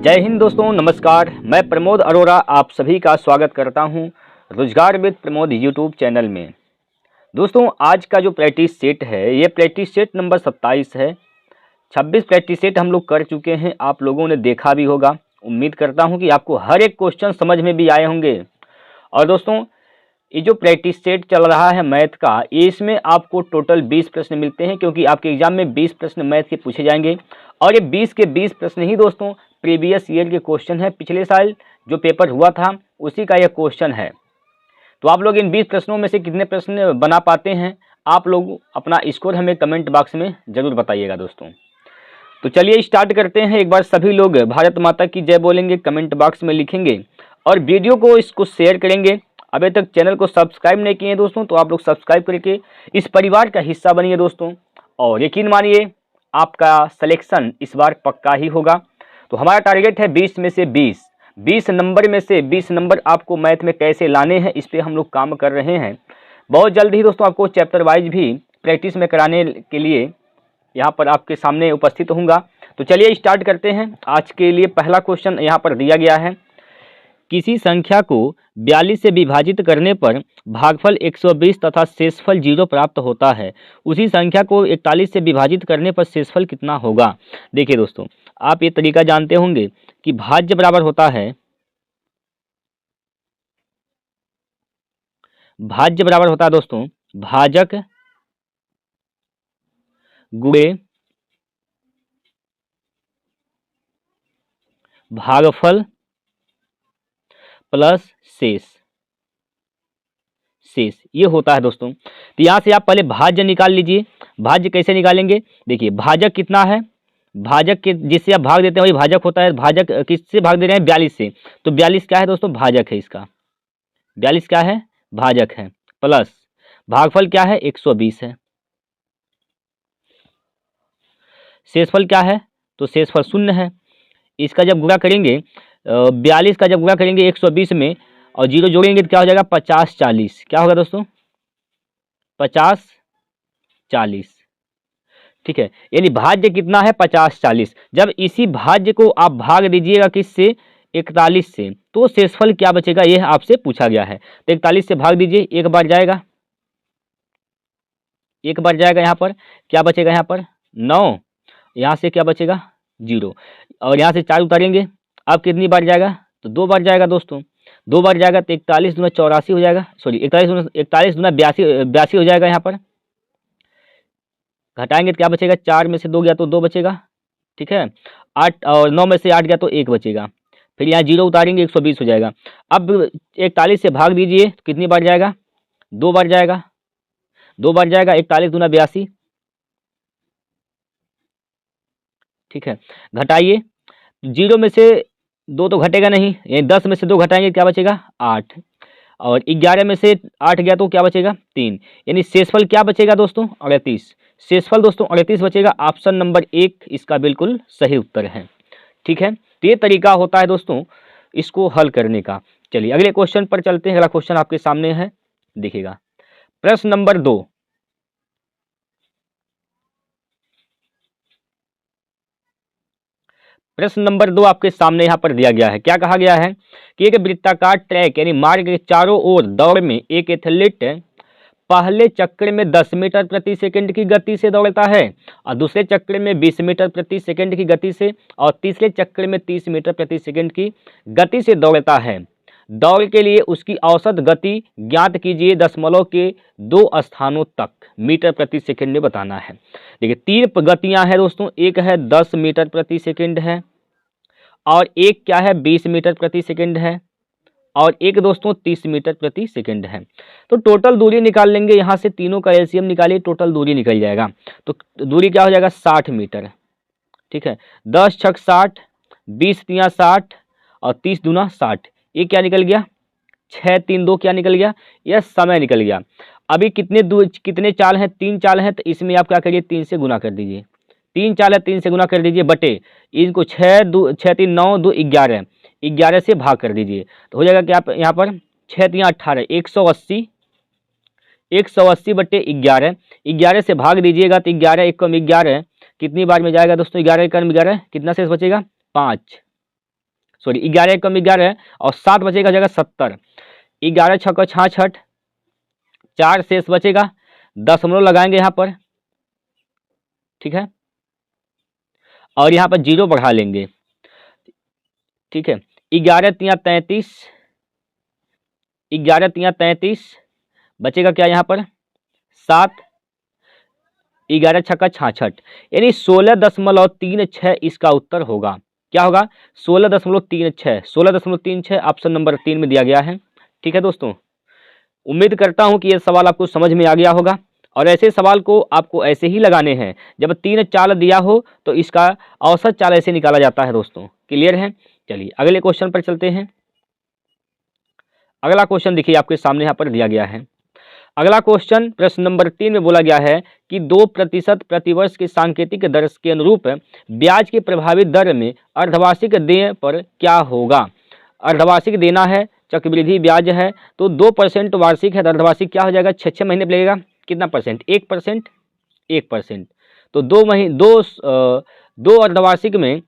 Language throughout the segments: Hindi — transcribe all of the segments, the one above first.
जय हिंद दोस्तों, नमस्कार। मैं प्रमोद अरोरा आप सभी का स्वागत करता हूं रोजगार विद प्रमोद यूट्यूब चैनल में। दोस्तों, आज का जो प्रैक्टिस सेट है ये प्रैक्टिस सेट नंबर 27 है। 26 प्रैक्टिस सेट हम लोग कर चुके हैं, आप लोगों ने देखा भी होगा। उम्मीद करता हूं कि आपको हर एक क्वेश्चन समझ में भी आए होंगे। और दोस्तों, ये जो प्रैक्टिस सेट चल रहा है मैथ का, इसमें आपको टोटल 20 प्रश्न मिलते हैं, क्योंकि आपके एग्जाम में 20 प्रश्न मैथ के पूछे जाएंगे। और ये 20 के 20 प्रश्न ही दोस्तों प्रीवियस ईयर के क्वेश्चन है। पिछले साल जो पेपर हुआ था उसी का यह क्वेश्चन है। तो आप लोग इन 20 प्रश्नों में से कितने प्रश्न बना पाते हैं, आप लोग अपना स्कोर हमें कमेंट बॉक्स में ज़रूर बताइएगा दोस्तों। तो चलिए स्टार्ट करते हैं। एक बार सभी लोग भारत माता की जय बोलेंगे, कमेंट बॉक्स में लिखेंगे और वीडियो को इसको शेयर करेंगे। अभी तक चैनल को सब्सक्राइब नहीं किए हैं दोस्तों, तो आप लोग सब्सक्राइब करके इस परिवार का हिस्सा बनिए दोस्तों। और यकीन मानिए आपका सिलेक्शन इस बार पक्का ही होगा। तो हमारा टारगेट है 20 में से 20 नंबर में से 20 नंबर आपको मैथ में कैसे लाने हैं, इस पर हम लोग काम कर रहे हैं। बहुत जल्द ही दोस्तों आपको चैप्टर वाइज भी प्रैक्टिस में कराने के लिए यहाँ पर आपके सामने उपस्थित होऊंगा। तो चलिए स्टार्ट करते हैं। आज के लिए पहला क्वेश्चन यहाँ पर दिया गया है। किसी संख्या को 42 से विभाजित करने पर भागफल 120 तथा शेषफल 0 प्राप्त होता है। उसी संख्या को 41 से विभाजित करने पर शेषफल कितना होगा। देखिए दोस्तों, आप ये तरीका जानते होंगे कि भाज्य बराबर होता है, भाज्य बराबर होता है दोस्तों भाजक गुणे भागफल प्लस शेष। ये होता है दोस्तों। तो यहाँ से आप पहले भाज्य निकाल लीजिए। भाज्य कैसे निकालेंगे, देखिए भाजक कितना है, भाजक के जिससे आप भाग देते हैं वही भाजक होता है। भाजक किससे भाग दे रहे हैं, 42 से। तो 42 क्या है दोस्तों, भाजक है इसका। 42 क्या है, भाजक है। प्लस भागफल क्या है, 120 है। शेषफल क्या है, तो शेषफल 0 है। इसका जब गुणा करेंगे 42 का जब गुणा करेंगे 120 में और 0 जोड़ेंगे तो क्या हो जाएगा, 50-40। क्या होगा दोस्तों, 50-40। ठीक है, यानी भाज्य कितना है, 50-40। जब इसी भाज्य को आप भाग दीजिएगा किससे, 41 से, तो शेषफल क्या बचेगा, यह आपसे पूछा गया है। तो 41 से भाग दीजिए, एक बार जाएगा, यहाँ पर क्या बचेगा, यहाँ पर 9, यहाँ से क्या बचेगा 0, और यहाँ से 4 उतारेंगे। अब कितनी बार जाएगा, तो 2 बार जाएगा दोस्तों। 2 बार जाएगा तो 41 दूना 84 हो जाएगा, सॉरी 41 दूना 82 हो जाएगा। यहाँ पर घटाएंगे तो क्या बचेगा, 4 में से 2 गया तो 2 बचेगा। ठीक है, 8 और 9 में से 8 गया तो 1 बचेगा। फिर यहाँ 0 उतारेंगे 120 हो जाएगा। अब 41 से भाग दीजिए तो कितनी बार जाएगा, 2 बार जाएगा। 2 बार जाएगा, 41 दूना 82। ठीक है, घटाइए, 0 में से 2 तो घटेगा नहीं, यानी 10 में से 2 घटाएंगे क्या बचेगा, 8, और 11 में से 8 गया तो क्या बचेगा, 3। यानी शेषफल क्या बचेगा दोस्तों, 38। शेषफल दोस्तों 38 बचेगा। ऑप्शन नंबर 1 इसका बिल्कुल सही उत्तर है। ठीक है, तो ये तरीका होता है दोस्तों इसको हल करने का। चलिए अगले क्वेश्चन पर चलते हैं। अगला क्वेश्चन आपके सामने है, देखिएगा प्रश्न नंबर 2। प्रश्न नंबर 2 आपके सामने यहाँ पर दिया गया है। क्या कहा गया है कि एक वृत्ताकार ट्रैक यानी मार्ग के चारों ओर दौड़ में एक एथलीट पहले चक्र में 10 मीटर प्रति सेकंड की गति से दौड़ता है और दूसरे चक्र में 20 मीटर प्रति सेकंड की गति से और तीसरे चक्र में 30 मीटर प्रति सेकंड की गति से दौड़ता है। दौड़ के लिए उसकी औसत गति ज्ञात कीजिए, दशमलव के 2 स्थानों तक मीटर प्रति सेकंड में बताना है। देखिए 3 गतियां हैं दोस्तों, एक है 10 मीटर प्रति सेकंड है, और एक क्या है 20 मीटर प्रति सेकंड है, और एक दोस्तों 30 मीटर प्रति सेकंड है। तो टोटल दूरी निकाल लेंगे, यहाँ से तीनों का एलसीएम निकालिए, टोटल दूरी निकल जाएगा। तो दूरी क्या हो जाएगा, 60 मीटर। ठीक है, 10 छक 60, 20 तिया 60 और 30 दूना 60। ये क्या निकल गया, 6 3 2 क्या निकल गया, यह समय निकल गया। अभी कितने चाल हैं, 3 चाल हैं, तो इसमें आप क्या करिए, 3 से गुना कर दीजिए। 3 चाल है, 3 से गुना कर दीजिए, बटे इनको 6 3 9 2 11, 11 से भाग कर दीजिए। तो हो जाएगा कि आप यहाँ पर 6 3 18, 180 बटे 11, 11 से भाग दीजिएगा तो 11 1 कम 11 कितनी बार में जाएगा दोस्तों, 11 1 कम 11 कितना शेष बचेगा, 5। सॉरी 11 कम 11 और 7 बचेगा हो जाएगा 70। 11 छक्का 66, 4 शेष बचेगा, दशमलव लगाएंगे यहाँ पर, ठीक है, और यहाँ पर 0 बढ़ा लेंगे, ठीक है। 11 तिया 33, 11 तिया 33, बचेगा क्या यहाँ पर 7, 11 छक्का 66, यानी 16.36 इसका उत्तर होगा। क्या होगा 16.36, 16.36 ऑप्शन नंबर 3 में दिया गया है, ठीक है दोस्तों। उम्मीद करता हूं कि यह सवाल आपको समझ में आ गया होगा, और ऐसे सवाल को आपको ऐसे ही लगाने हैं, जब 3 चाल दिया हो तो इसका औसत चाल ऐसे निकाला जाता है दोस्तों। क्लियर है? चलिए अगले क्वेश्चन पर चलते हैं। अगला क्वेश्चन देखिए आपके सामने यहाँ पर दिया गया है। अगला क्वेश्चन प्रश्न नंबर 3 में बोला गया है कि 2% प्रतिवर्ष के सांकेतिक दर के अनुरूप ब्याज के प्रभावित दर में अर्धवार्षिक देय पर क्या होगा। अर्धवार्षिक देना है, चक्रवृद्धि ब्याज है, तो 2% वार्षिक है, तो अर्धवार्षिक क्या हो जाएगा 6 महीने पर लगेगा, कितना परसेंट 1%, 1%। तो 2 अर्धवार्षिक में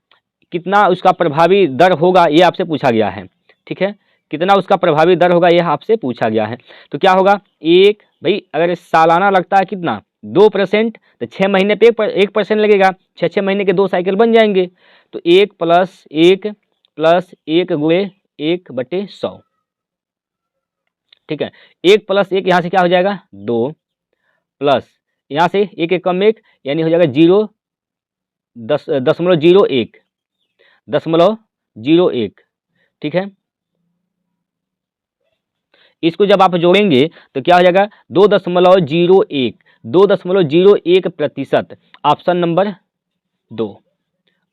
कितना उसका प्रभावी दर होगा ये आपसे पूछा गया है, ठीक है, कितना उसका प्रभावी दर होगा यह आपसे पूछा गया है। तो क्या होगा एक, भाई अगर सालाना लगता है कितना 2%, तो 6 महीने पे 1% लगेगा, 6 महीने के 2 साइकिल बन जाएंगे, तो 1 + 1 + 1 × 1/100, ठीक है। 1 + 1 यहाँ से क्या हो जाएगा 2, प्लस यहाँ से 1 1 कम 1 यानी हो जाएगा 0.01, ठीक है। इसको जब आप जोड़ेंगे तो क्या हो जाएगा 2.01%, ऑप्शन नंबर 2,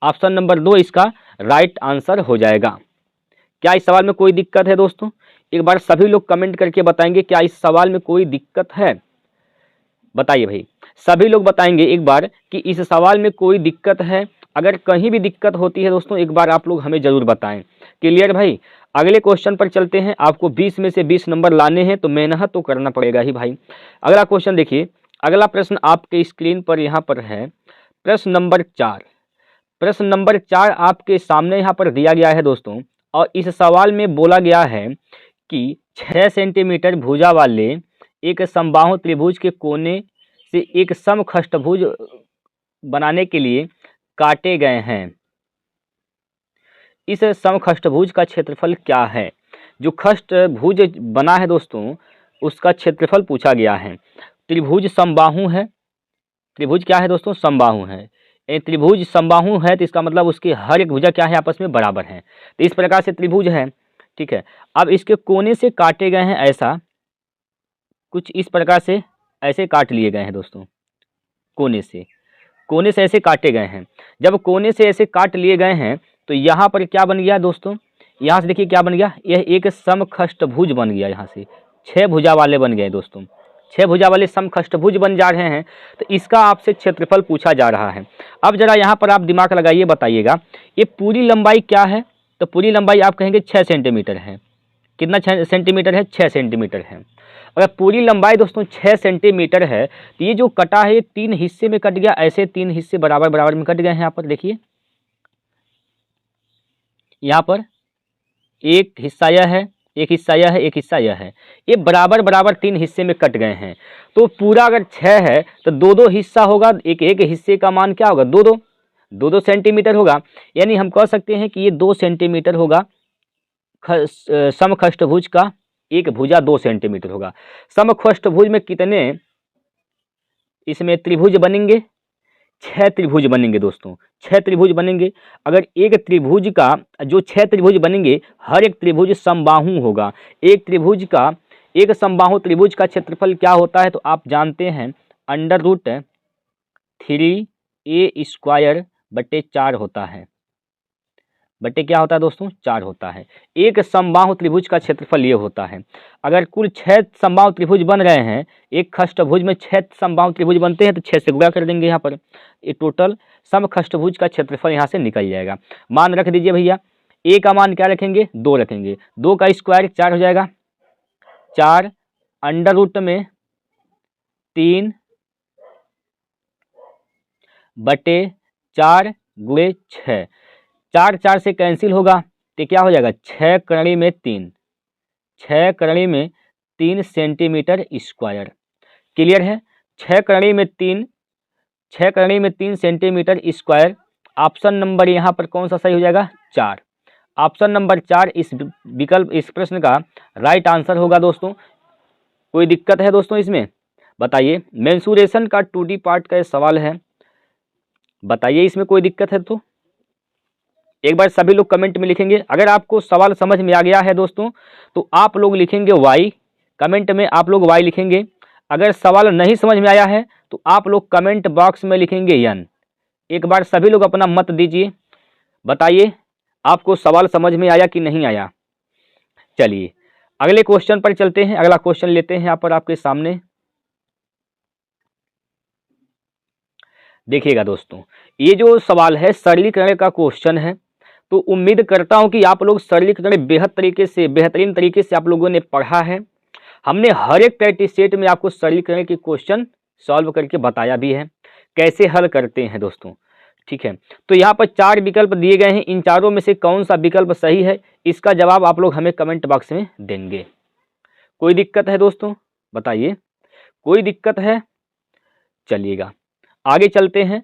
ऑप्शन नंबर 2 इसका राइट आंसर हो जाएगा। क्या इस सवाल में कोई दिक्कत है दोस्तों? एक बार सभी लोग कमेंट करके बताएंगे क्या इस सवाल में कोई दिक्कत है, बताइए भाई, सभी लोग बताएंगे एक बार कि इस सवाल में कोई दिक्कत है। अगर कहीं भी दिक्कत होती है दोस्तों एक बार आप लोग हमें जरूर बताएं। क्लियर भाई? अगले क्वेश्चन पर चलते हैं। आपको 20 में से 20 नंबर लाने हैं तो मेहनत तो करना पड़ेगा ही भाई। अगला क्वेश्चन देखिए, अगला प्रश्न आपके स्क्रीन पर यहाँ पर है प्रश्न नंबर 4। प्रश्न नंबर 4 आपके सामने यहाँ पर दिया गया है दोस्तों, और इस सवाल में बोला गया है कि 6 सेंटीमीटर भुजा वाले एक समबाहु त्रिभुज के कोने से एक समखष्टभुज बनाने के लिए काटे गए हैं। इस समखष्टभुज का क्षेत्रफल क्या है? जो खष्टभुज बना है दोस्तों उसका क्षेत्रफल पूछा गया है। त्रिभुज समबाहु है, त्रिभुज क्या है दोस्तों समबाहु है। त्रिभुज समबाहु है तो इसका मतलब उसकी हर एक भुजा क्या है आपस में बराबर है, तो इस प्रकार से त्रिभुज है, ठीक है। अब इसके कोने से काटे गए हैं, ऐसा कुछ इस प्रकार से ऐसे काट लिए गए हैं दोस्तों, कोने से ऐसे काटे गए हैं। जब कोने से ऐसे काट लिए गए हैं तो यहाँ पर क्या बन गया दोस्तों, यहाँ से देखिए क्या बन गया, यह एक समखष्टभुज बन गया। यहाँ से 6 भुजा वाले बन गए दोस्तों, 6 भुजा वाले समखष्टभुज बन जा रहे हैं, तो इसका आपसे क्षेत्रफल पूछा जा रहा है। अब जरा यहाँ पर आप दिमाग लगाइए, बताइएगा ये पूरी लंबाई क्या है, तो पूरी लंबाई आप कहेंगे 6 सेंटीमीटर है। कितना सेंटीमीटर है? 6 सेंटीमीटर है। अगर पूरी लंबाई दोस्तों 6 सेंटीमीटर है तो ये जो कटा है ये 3 हिस्से में कट गया, ऐसे 3 हिस्से बराबर बराबर में कट गए हैं। यहाँ पर देखिए, यहाँ पर एक हिस्सा यह है, एक हिस्सा यह है, एक हिस्सा यह है, ये बराबर बराबर 3 हिस्से में कट गए हैं। तो पूरा अगर 6 है तो 2-2 हिस्सा होगा, एक एक हिस्से का मान क्या होगा 2-2 सेंटीमीटर होगा। यानी हम कह सकते हैं कि ये 2 सेंटीमीटर होगा, समखष्टभुज का एक भुजा 2 सेंटीमीटर होगा। समखष्टभुज में कितने इसमें त्रिभुज बनेंगे? 6 त्रिभुज बनेंगे दोस्तों, 6 त्रिभुज बनेंगे। अगर एक त्रिभुज का जो 6 त्रिभुज बनेंगे, हर एक त्रिभुज समबाहु होगा। एक त्रिभुज का, एक समबाहु त्रिभुज का क्षेत्रफल क्या होता है तो आप जानते हैं √3a² होता है, बटे क्या होता है दोस्तों 4 होता है। एक समबाहु त्रिभुज का क्षेत्रफल ये होता है। अगर कुल 6 समबाहु त्रिभुज बन रहे हैं, एक खष्टभुज में 6 समबाहु त्रिभुज बनते हैं तो 6 से गुणा कर देंगे यहाँ पर, ये टोटल समखष्टभुज का क्षेत्रफल यहाँ से निकल जाएगा। मान रख दीजिए भैया, ए का मान क्या रखेंगे 2 रखेंगे, 2 का स्क्वायर 4 हो जाएगा, 4 √3/4 × 6, 4 4 से कैंसिल होगा, तो क्या हो जाएगा 6 करणी में 3, 6 करणी में 3 सेंटीमीटर स्क्वायर। क्लियर है? 6 करणी में 3, 6 करणी में 3 सेंटीमीटर स्क्वायर। ऑप्शन नंबर यहाँ पर कौन सा सही हो जाएगा? 4। ऑप्शन नंबर 4 इस विकल्प, इस प्रश्न का राइट आंसर होगा दोस्तों। कोई दिक्कत है दोस्तों इसमें? बताइए। मेंसुरेशन का 2D पार्ट का सवाल है, बताइए इसमें कोई दिक्कत है तो एक बार सभी लोग कमेंट में लिखेंगे। अगर आपको सवाल समझ में आ गया है दोस्तों तो आप लोग लिखेंगे वाई, कमेंट में आप लोग वाई लिखेंगे। अगर सवाल नहीं समझ में आया है तो आप लोग कमेंट बॉक्स में लिखेंगे यन। एक बार सभी लोग अपना मत दीजिए, बताइए आपको सवाल समझ में आया कि नहीं आया। चलिए अगले क्वेश्चन पर चलते हैं। अगला क्वेश्चन लेते हैं यहाँ पर आपके सामने। देखिएगा दोस्तों, ये जो सवाल है सरलीकरण का क्वेश्चन है, तो उम्मीद करता हूं कि आप लोग सरलीकरण बेहतरीन तरीके से आप लोगों ने पढ़ा है। हमने हर एक प्रैक्टिस सेट में आपको सरलीकरण के क्वेश्चन सॉल्व करके बताया भी है कैसे हल करते हैं दोस्तों। ठीक है, तो यहाँ पर 4 विकल्प दिए गए हैं, इन चारों में से कौन सा विकल्प सही है इसका जवाब आप लोग हमें कमेंट बॉक्स में देंगे। कोई दिक्कत है दोस्तों? बताइए, कोई दिक्कत है? चलिएगा आगे चलते हैं,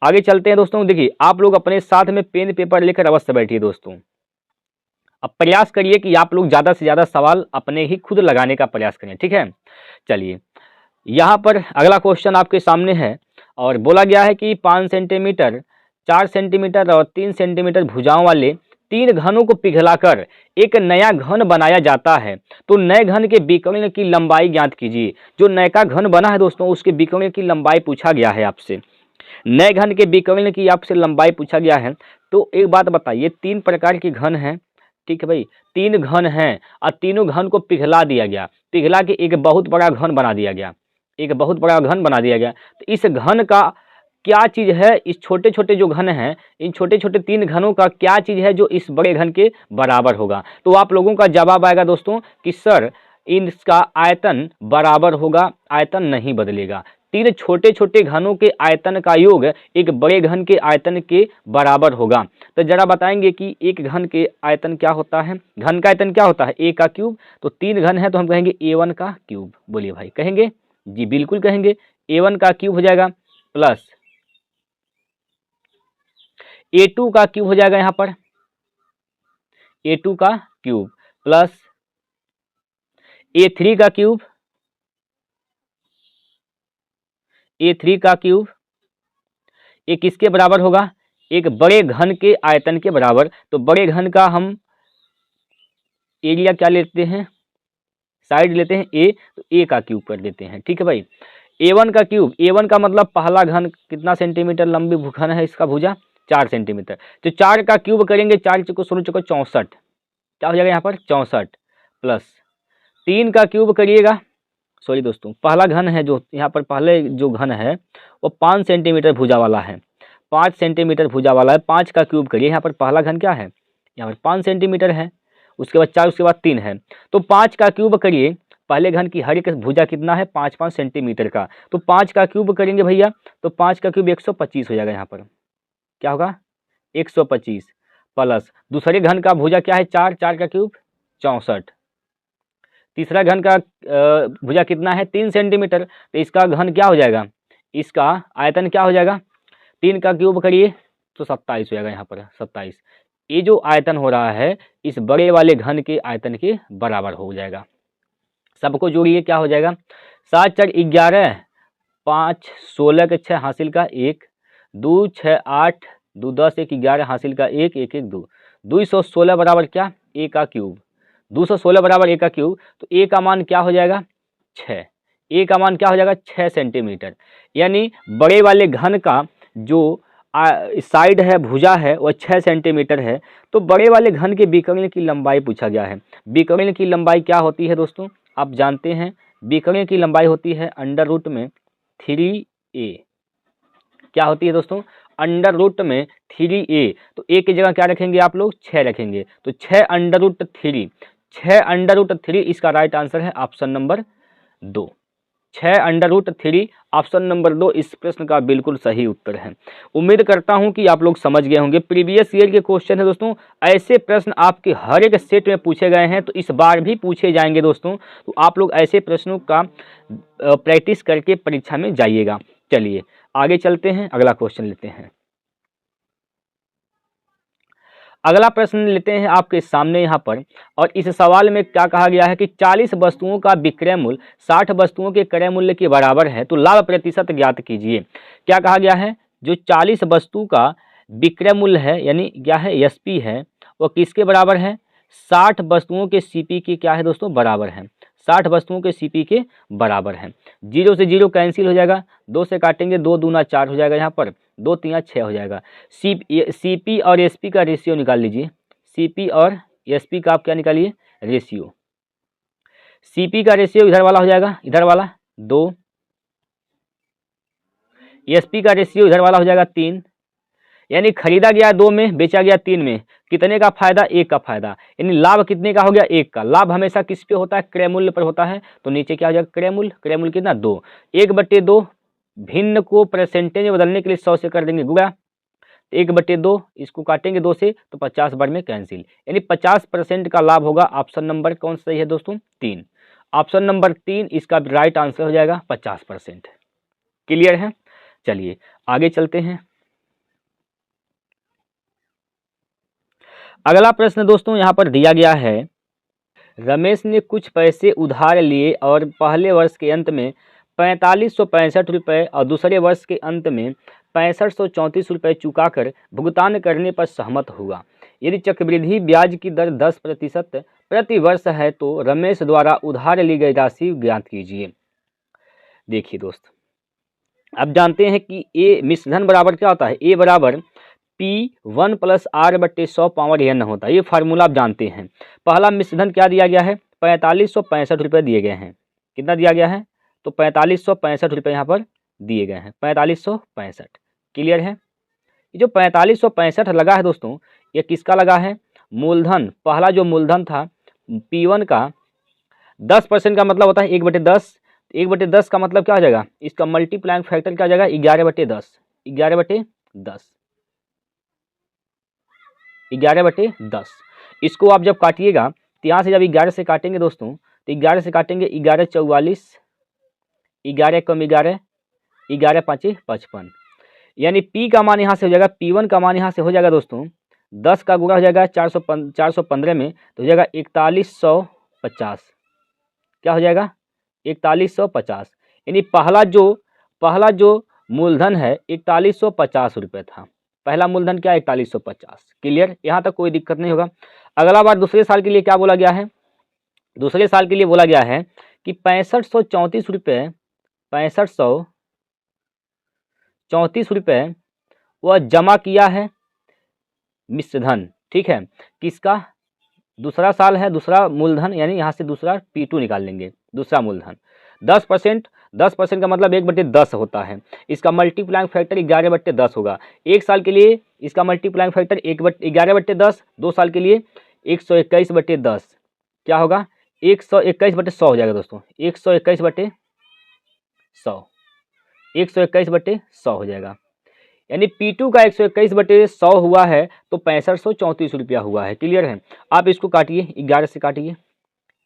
आगे चलते हैं दोस्तों। देखिए आप लोग अपने साथ में पेन पेपर लेकर अवश्य बैठिए दोस्तों। अब प्रयास करिए कि आप लोग ज़्यादा से ज़्यादा सवाल अपने ही खुद लगाने का प्रयास करें। ठीक है, चलिए यहाँ पर अगला क्वेश्चन आपके सामने है और बोला गया है कि 5 सेंटीमीटर, 4 सेंटीमीटर और 3 सेंटीमीटर भुजाओं वाले 3 घनों को पिघलाकर एक नया घन बनाया जाता है, तो नए घन के विकर्ण की लंबाई ज्ञात कीजिए। जो नया घन बना है दोस्तों उसके विकर्ण की लंबाई पूछा गया है आपसे, नए घन के विकर्ण की आपसे लंबाई पूछा गया है। तो एक बात बताइए, 3 प्रकार के घन हैं, ठीक है भाई, 3 घन हैं और तीनों घन को पिघला दिया गया, पिघला के एक बहुत बड़ा घन बना दिया गया, एक बहुत बड़ा घन बना दिया गया। तो इस घन का क्या चीज़ है, इस छोटे छोटे जो घन हैं, इन छोटे छोटे 3 घनों का क्या चीज़ है जो इस बड़े घन के बराबर होगा? तो आप लोगों का जवाब आएगा दोस्तों कि सर इसका आयतन बराबर होगा, आयतन नहीं बदलेगा। 3 छोटे छोटे घनों के आयतन का योग एक बड़े घन के आयतन के बराबर होगा। तो जरा बताएंगे कि एक घन के आयतन क्या होता है? घन का आयतन क्या होता है? a का क्यूब। तो 3 घन है तो हम कहेंगे a1 का क्यूब। बोलिए भाई, कहेंगे? जी बिल्कुल कहेंगे। a1 का क्यूब हो जाएगा प्लस a2 का क्यूब हो जाएगा, यहाँ पर a2 का क्यूब प्लस a3 का क्यूब, a3 का क्यूब। ये किसके बराबर होगा? एक बड़े घन के आयतन के बराबर। तो बड़े घन का हम एरिया क्या लेते हैं? साइड लेते हैं a, तो a का क्यूब कर देते हैं। ठीक है भाई, a1 का क्यूब, a1 का मतलब पहला घन कितना सेंटीमीटर लंबी घन है इसका भुजा? 4 सेंटीमीटर। तो 4 का क्यूब करेंगे, 4 चौको 16 चौको 64, क्या हो जाएगा यहाँ पर? 64 प्लस 3 का क्यूब करिएगा, सॉरी दोस्तों, पहला घन है जो यहाँ पर, पहले जो घन है वो 5 सेंटीमीटर भुजा वाला है, 5 सेंटीमीटर भुजा वाला है। 5 का क्यूब करिए, यहाँ पर पहला घन क्या है? यहाँ पर 5 सेंटीमीटर है, उसके बाद 4, उसके बाद 3 है। तो 5 का क्यूब करिए, पहले घन की हर एक भुजा कितना है? 5-5 सेंटीमीटर का। तो 5 का क्यूब करेंगे भैया, तो 5 का क्यूब 125 हो जाएगा। यहाँ पर क्या होगा? 125 प्लस दूसरे घन का भुजा क्या है? 4, 4 का क्यूब 64। तीसरा घन का भुजा कितना है? 3 सेंटीमीटर। तो इसका घन क्या हो जाएगा? इसका आयतन क्या हो जाएगा? 3 का क्यूब करिए तो 27 हो जाएगा। यहाँ पर 27, ये जो आयतन हो रहा है इस बड़े वाले घन के आयतन के बराबर हो जाएगा। सबको जोड़िए, क्या हो जाएगा? 7 4 11, 5 16 के 6 हासिल का 1, 2 6 8, 2 10 1 11 हासिल का 1, 1 1 2, 216 बराबर क्या? a का क्यूब। 216 बराबर a का क्यूब। तो a का मान क्या हो जाएगा? 6। a का मान क्या हो जाएगा? 6 सेंटीमीटर। यानी बड़े वाले घन का जो साइड है, भुजा है, वह 6 सेंटीमीटर है। तो बड़े वाले घन के विकर्ण की लंबाई पूछा गया है। विकर्ण की लंबाई क्या होती है दोस्तों? आप जानते हैं विकर्ण की लंबाई होती है अंडर रूट में 3a। क्या होती है दोस्तों? अंडर रूट में 3a। तो a की जगह क्या रखेंगे आप लोग? 6 रखेंगे। तो 6 अंडर रूट 3, 6 अंडर रूट 3 इसका राइट आंसर है ऑप्शन नंबर 2। 6√3 ऑप्शन नंबर 2 इस प्रश्न का बिल्कुल सही उत्तर है। उम्मीद करता हूं कि आप लोग समझ गए होंगे। प्रीवियस ईयर के क्वेश्चन है दोस्तों, ऐसे प्रश्न आपके हर एक सेट में पूछे गए हैं, तो इस बार भी पूछे जाएंगे दोस्तों। तो आप लोग ऐसे प्रश्नों का प्रैक्टिस करके परीक्षा में जाइएगा। चलिए आगे चलते हैं, अगला क्वेश्चन लेते हैं। अगला प्रश्न लेते हैं आपके सामने यहाँ पर, और इस सवाल में क्या कहा गया है कि 40 वस्तुओं का विक्रय मूल्य 60 वस्तुओं के क्रय मूल्य के बराबर है, तो लाभ प्रतिशत ज्ञात कीजिए। क्या कहा गया है, जो 40 वस्तु का विक्रय मूल्य है यानी क्या है एसपी है, वो किसके बराबर है, 60 वस्तुओं के सीपी के क्या है दोस्तों बराबर है, 60 वस्तुओं के सीपी के बराबर है। 0 से 0 कैंसिल हो जाएगा, 2 से काटेंगे 2 दूना 4 हो जाएगा, यहाँ पर 2 3 6 हो जाएगा। सीपी और एसपी का रेशियो निकाल लीजिए। सीपी और एसपी का आप क्या निकालिए, रेशियो। सीपी का रेशियो इधर वाला हो जाएगा, इधर वाला 2, एसपी का रेशियो इधर वाला हो जाएगा 3, यानी खरीदा गया 2 में, बेचा गया 3 में, कितने का फायदा, 1 का फायदा, यानी लाभ कितने का हो गया, 1 का। लाभ हमेशा किस पे होता है, क्रय मूल्य पर होता है, तो नीचे क्या हो जाएगा, क्रय मूल्य। क्रय मूल्य कितना, 2। 1/2 भिन्न को परसेंटेज में बदलने के लिए 100 से कर देंगे गुणा, 1/2 इसको काटेंगे 2 से तो 50 बार में कैंसिल, यानी 50% का लाभ होगा। ऑप्शन नंबर कौन सही है दोस्तों, 3। ऑप्शन नंबर 3 इसका राइट आंसर हो जाएगा 50%। क्लियर है। चलिए आगे चलते हैं। अगला प्रश्न दोस्तों यहाँ पर दिया गया है, रमेश ने कुछ पैसे उधार लिए और पहले वर्ष के अंत में 4565 रुपये और दूसरे वर्ष के अंत में 6534 रुपये चुकाकर भुगतान करने पर सहमत हुआ। यदि चक्रवृद्धि ब्याज की दर 10% प्रति वर्ष है तो रमेश द्वारा उधार ली गई राशि ज्ञात कीजिए। देखिए दोस्त, अब जानते हैं कि ए मिश्रधन बराबर क्या होता है, ए बराबर P1 + R/100 होता है। ये फार्मूला आप जानते हैं। पहला मिश्रधन क्या दिया गया है, 4565 रुपये दिए गए हैं। कितना दिया गया है, तो 4565 रुपये यहाँ पर दिए गए हैं, 4565। क्लियर है। ये जो 4565 लगा है दोस्तों, ये किसका लगा है, मूलधन। पहला जो मूलधन था P1 का 10% का मतलब होता है 1/10। 1/10 का मतलब क्या हो जाएगा, इसका मल्टीप्लाइंग फैक्टर क्या हो जाएगा, 11/10। 11/10 11/10। इसको आप जब काटिएगा तो यहाँ से जब 11 से काटेंगे दोस्तों, तो 11 से काटेंगे 11 44, 11 कम 11, 11 5 55, यानी P का मान यहाँ से हो जाएगा, P1 का मान यहाँ से हो जाएगा दोस्तों 10 का गुणा हो जाएगा 415 में, तो हो जाएगा 4150। क्या हो जाएगा, 4150। यानी पहला जो मूलधन है 4150 रुपये था। पहला मूलधन क्या है, 4150। क्लियर, यहाँ तक कोई दिक्कत नहीं होगा। अगला बार दूसरे साल के लिए क्या बोला गया है, दूसरे साल के लिए बोला गया है कि 6534 रुपये, 6534 रुपये वह जमा किया है मिश्रधन। ठीक है, किसका, दूसरा साल है, दूसरा मूलधन, यानी यहाँ से दूसरा P2 निकाल लेंगे, दूसरा मूलधन। 10% का मतलब 1/10 होता है। इसका मल्टीप्लाइंग फैक्टर 11/10 होगा। एक साल के लिए इसका मल्टीप्लाइंग फैक्टर 11/10, 2 साल के लिए 121/10 क्या होगा, 121/100 हो जाएगा दोस्तों, 121/100, 121/100 हो जाएगा। यानी P2 का 121/100 हुआ है तो 6534 रुपया हुआ है। क्लियर है। आप इसको काटिए, 11 से काटिए,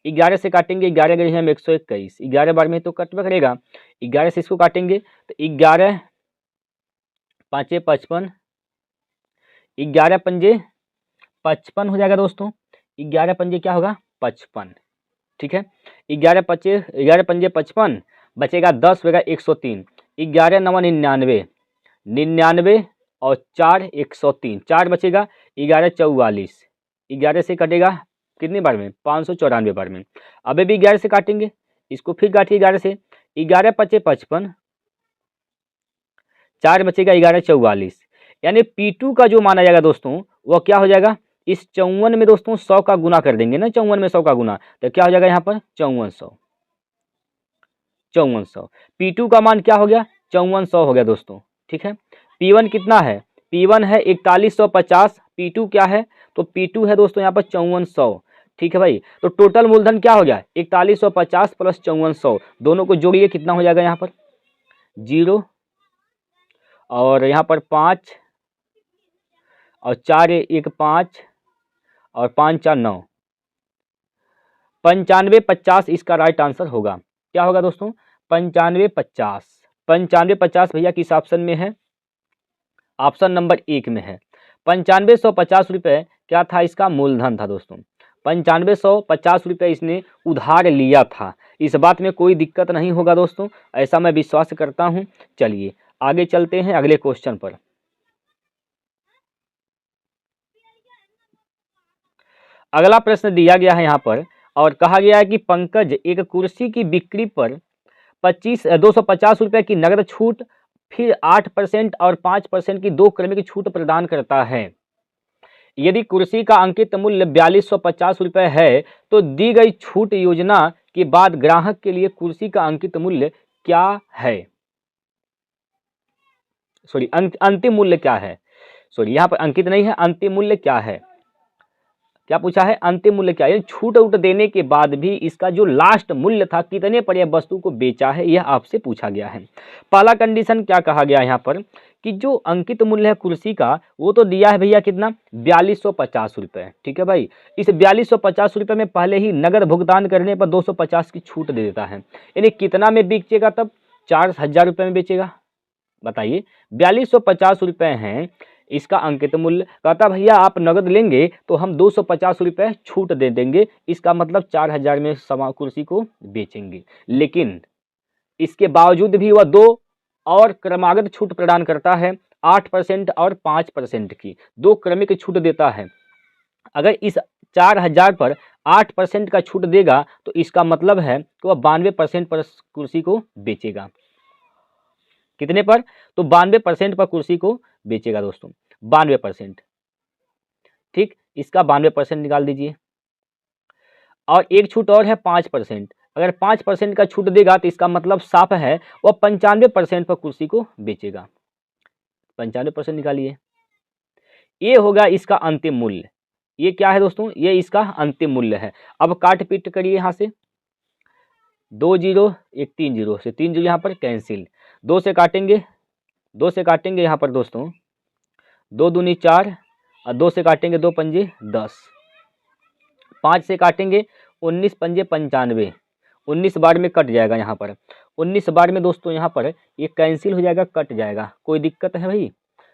11 से काटेंगे, 11 गए हम 121, 11 बार में तो कटवा करेगा। 11 से इसको काटेंगे तो 11 5 55, 11 पंजे 55 हो जाएगा दोस्तों। 11 पंजे क्या होगा, 55। ठीक है, 11 पंजे 55, बचेगा 10 होगा 103, 11 9 99, 99 और 4 103, 4 बचेगा, 11 44, 11 से कटेगा कितनी बार में, 594 बार में। अभी भी 11 से काटेंगे, इसको फिर काटिए 11 से, 11 5 55, 4 बचेगा 11 44, यानी P2 का जो माना जाएगा दोस्तों वह क्या हो जाएगा, इस 54 में दोस्तों 100 का गुना कर देंगे ना, 54 में 100 का गुना, तो क्या हो जाएगा यहाँ पर 5400। P2 का मान क्या हो गया, 5400 हो गया दोस्तों। ठीक है, P1 कितना है, P1 है 4150, P2 क्या है, तो P2 है दोस्तों यहाँ पर 5400। ठीक है भाई। तो टोटल मूलधन क्या हो गया, 4150 प्लस 5400, दोनों को जोड़िए कितना हो जाएगा यहाँ पर 0, और यहाँ पर 5 और 4 1 5 और 5 4 9, 9550 इसका राइट आंसर होगा। क्या होगा दोस्तों 9550। 9550 भैया किस ऑप्शन में है, ऑप्शन नंबर 1 में है। 9550 रुपये क्या था, इसका मूलधन था दोस्तों। 9550 रुपये इसने उधार लिया था। इस बात में कोई दिक्कत नहीं होगा दोस्तों, ऐसा मैं विश्वास करता हूं। चलिए आगे चलते हैं अगले क्वेश्चन पर। अगला प्रश्न दिया गया है यहाँ पर और कहा गया है कि पंकज एक कुर्सी की बिक्री पर 250 रुपये की नगद छूट, फिर 8% और 5% की 2 क्रमिक छूट प्रदान करता है। यदि कुर्सी का अंकित मूल्य 4250 रुपये है तो दी गई छूट योजना के बाद ग्राहक के लिए कुर्सी का अंकित मूल्य क्या है, सॉरी अंतिम मूल्य क्या है, सॉरी यहाँ पर अंकित नहीं है, अंतिम मूल्य क्या है, क्या पूछा है अंतिम मूल्य क्या है। छूट उट देने के बाद भी इसका जो लास्ट मूल्य था कितने पर यह वस्तु को बेचा है, यह आपसे पूछा गया है। पहला कंडीशन क्या कहा गया यहाँ पर कि जो अंकित मूल्य है कुर्सी का वो तो दिया है भैया कितना 4250 रुपये। ठीक है भाई, इस 4250 रुपये में पहले ही नगद भुगतान करने पर 250 की छूट दे देता है, यानी कितना में बेचेगा तब 4000 रुपये में बेचेगा। बताइए 4250 रुपये हैं इसका अंकित मूल्य, कहता भैया आप नगद लेंगे तो हम 250 रुपये छूट दे देंगे, इसका मतलब 4000 में समा कुर्सी को बेचेंगे। लेकिन इसके बावजूद भी वह 2 और क्रमागत छूट प्रदान करता है, 8% और 5% की 2 क्रमिक छूट देता है। अगर इस 4000 पर 8% का छूट देगा तो इसका मतलब है कि वह 92% पर कुर्सी को बेचेगा। कितने पर, तो 92% पर कुर्सी को बेचेगा दोस्तों, 92%। ठीक, इसका 92% निकाल दीजिए। और एक छूट और है 5%, अगर 5% का छूट देगा तो इसका मतलब साफ है वह 95% पर कुर्सी को बेचेगा। 95% निकालिए, ये होगा इसका अंतिम मूल्य। ये क्या है दोस्तों, ये इसका अंतिम मूल्य है। अब काट पीट करिए यहाँ से, 2 0 1 3 0 से 3 0 यहाँ पर कैंसिल, 2 से काटेंगे, 2 से काटेंगे यहाँ पर दोस्तों 2 दूनी 4 और 2 से काटेंगे 2 पंजे 10, 5 से काटेंगे 19 पंजे 95, 19 बार में कट जाएगा यहाँ पर, 19 बार में दोस्तों यहाँ पर ये कैंसिल हो जाएगा, कट जाएगा। कोई दिक्कत है भाई,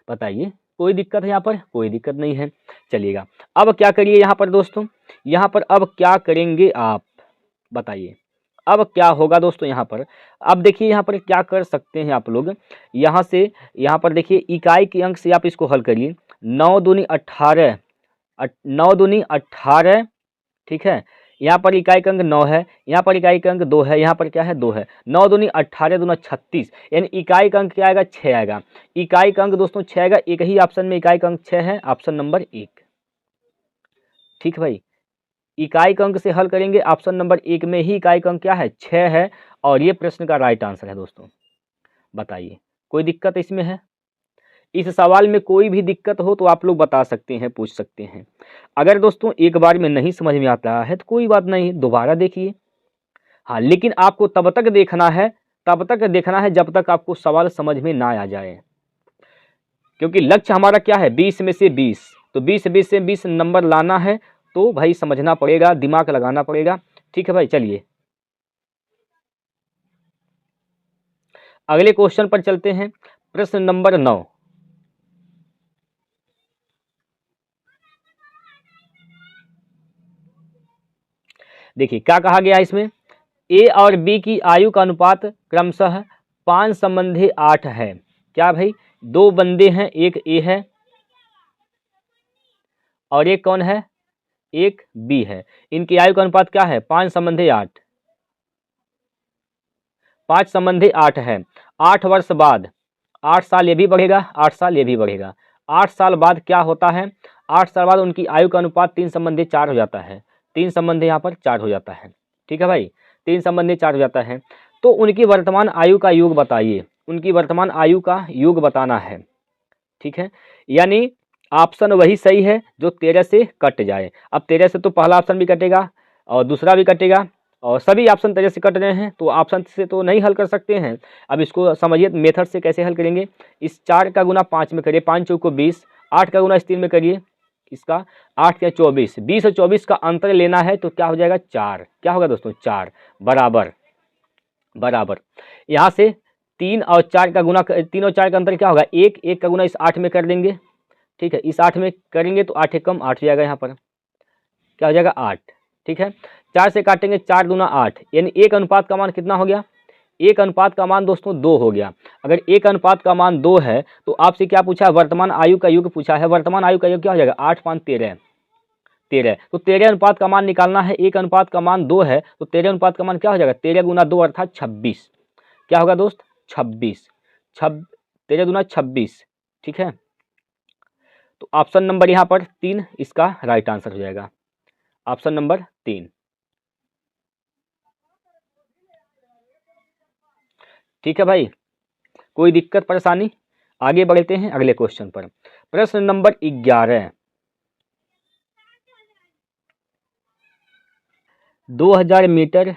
बताइए कोई दिक्कत है यहाँ पर, कोई दिक्कत नहीं है। चलिएगा अब क्या करिए यहाँ पर दोस्तों, यहाँ पर अब क्या करेंगे आप बताइए, अब क्या होगा दोस्तों यहाँ पर। अब देखिए यहाँ पर क्या कर सकते हैं आप लोग, यहाँ से यहाँ पर देखिए इकाई के अंक से आप इसको हल करिए। 9 दूनी 18, 9 दूनी 18, ठीक है, यहाँ पर इकाई का अंक 9 है, यहाँ पर इकाई का अंक 2 है, यहाँ पर क्या है 2 है। 9 दूनी 18 दूना 36, यानी इकाई का अंक क्या आएगा 6 आएगा। इकाई का अंक दोस्तों 6 आएगा, एक ही ऑप्शन में इकाई का अंक 6 है, ऑप्शन नंबर 1। ठीक भाई, इकाई का अंक से हल करेंगे, ऑप्शन नंबर 1 में ही इकाई का अंक क्या है 6 है, और ये प्रश्न का राइट आंसर है दोस्तों। बताइए कोई दिक्कत इसमें है, इस सवाल में कोई भी दिक्कत हो तो आप लोग बता सकते हैं, पूछ सकते हैं। अगर दोस्तों एक बार में नहीं समझ में आता है तो कोई बात नहीं, दोबारा देखिए। हाँ, लेकिन आपको तब तक देखना है, तब तक देखना है जब तक आपको सवाल समझ में ना आ जाए, क्योंकि लक्ष्य हमारा क्या है 20 में से 20, तो 20 से 20 नंबर लाना है, तो भाई समझना पड़ेगा, दिमाग लगाना पड़ेगा। ठीक है भाई, चलिए अगले क्वेश्चन पर चलते हैं। प्रश्न नंबर 9, देखिए क्या कहा गया है इसमें, ए और बी की आयु का अनुपात क्रमशः 5:8 है। क्या भाई, 2 बंदे हैं, एक ए है और एक कौन है, एक बी है। इनकी आयु का अनुपात क्या है 5:8, 5:8 है। 8 वर्ष बाद, 8 साल ये भी बढ़ेगा, 8 साल ये भी बढ़ेगा। 8 साल बाद क्या होता है, 8 साल बाद उनकी आयु का अनुपात 3:4 हो जाता है, 3 यहाँ पर 4 हो जाता है। ठीक है भाई, 3:4 हो जाता है। तो उनकी वर्तमान आयु का योग बताइए, उनकी वर्तमान आयु का योग बताना है। ठीक है, यानी ऑप्शन वही सही है जो 13 से कट जाए। अब 13 से तो पहला ऑप्शन भी कटेगा और दूसरा भी कटेगा और सभी ऑप्शन 13 से कट रहे हैं, तो ऑप्शन से तो नहीं हल कर सकते हैं। अब इसको समझिए मेथड से कैसे हल करेंगे। इस 4 का गुना 5 में करिए, 5 चौको 20, 8 का गुना इस 3 में करिए, इसका 8 का 24, 20 और 24 का अंतर लेना है तो क्या हो जाएगा 4। क्या होगा दोस्तों 4 बराबर बराबर यहाँ से 3 और 4 का गुना, 3 और 4 का अंतर क्या होगा 1, 1 का गुना इस 8 में कर देंगे। ठीक है, इस 8 में करेंगे तो 8 कम 8 हो जाएगा, यहाँ पर क्या हो जाएगा 8। ठीक है, 4 से काटेंगे 4 दूना 8, यानी 1 अनुपात का मान कितना हो गया, 1 अनुपात का मान दोस्तों 2 हो गया। अगर 1 अनुपात का मान 2 है तो आपसे क्या पूछा है, वर्तमान आयु का युग पूछा है। वर्तमान आयु का युग क्या हो जाएगा 8 5 13, 13। तो 13 अनुपात का मान निकालना है, 1 अनुपात का मान 2 है तो 13 अनुपात का मान क्या हो जाएगा 13 गुना 2 अर्थात 26। क्या होगा दोस्त 26, 13 दूना 26। ठीक है, तो ऑप्शन नंबर यहाँ पर 3 इसका राइट आंसर हो जाएगा, ऑप्शन नंबर 3। ठीक है भाई, कोई दिक्कत परेशानी, आगे बढ़ते हैं अगले क्वेश्चन पर। प्रश्न नंबर 11, 2000 मीटर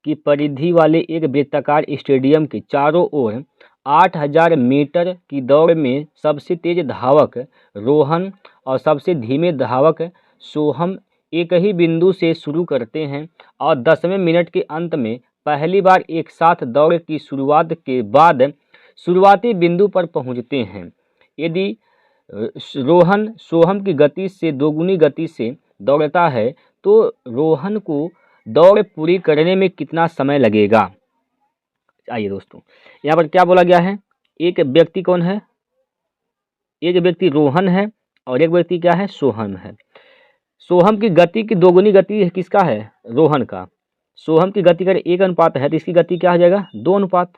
की परिधि वाले एक वृत्ताकार स्टेडियम के चारों ओर 8000 मीटर की दौड़ में सबसे तेज धावक रोहन और सबसे धीमे धावक सोहम एक ही बिंदु से शुरू करते हैं और 10वें मिनट के अंत में पहली बार एक साथ दौड़ की शुरुआत के बाद शुरुआती बिंदु पर पहुंचते हैं। यदि रोहन सोहम की गति से दोगुनी गति से दौड़ता है तो रोहन को दौड़ पूरी करने में कितना समय लगेगा। आइए दोस्तों, यहाँ पर क्या बोला गया है, एक व्यक्ति कौन है, एक व्यक्ति रोहन है और एक व्यक्ति क्या है सोहम है। सोहम की गति की दोगुनी गति किसका है, रोहन का। सोहम की गति अगर 1 अनुपात है तो इसकी गति क्या हो जाएगा 2 अनुपात।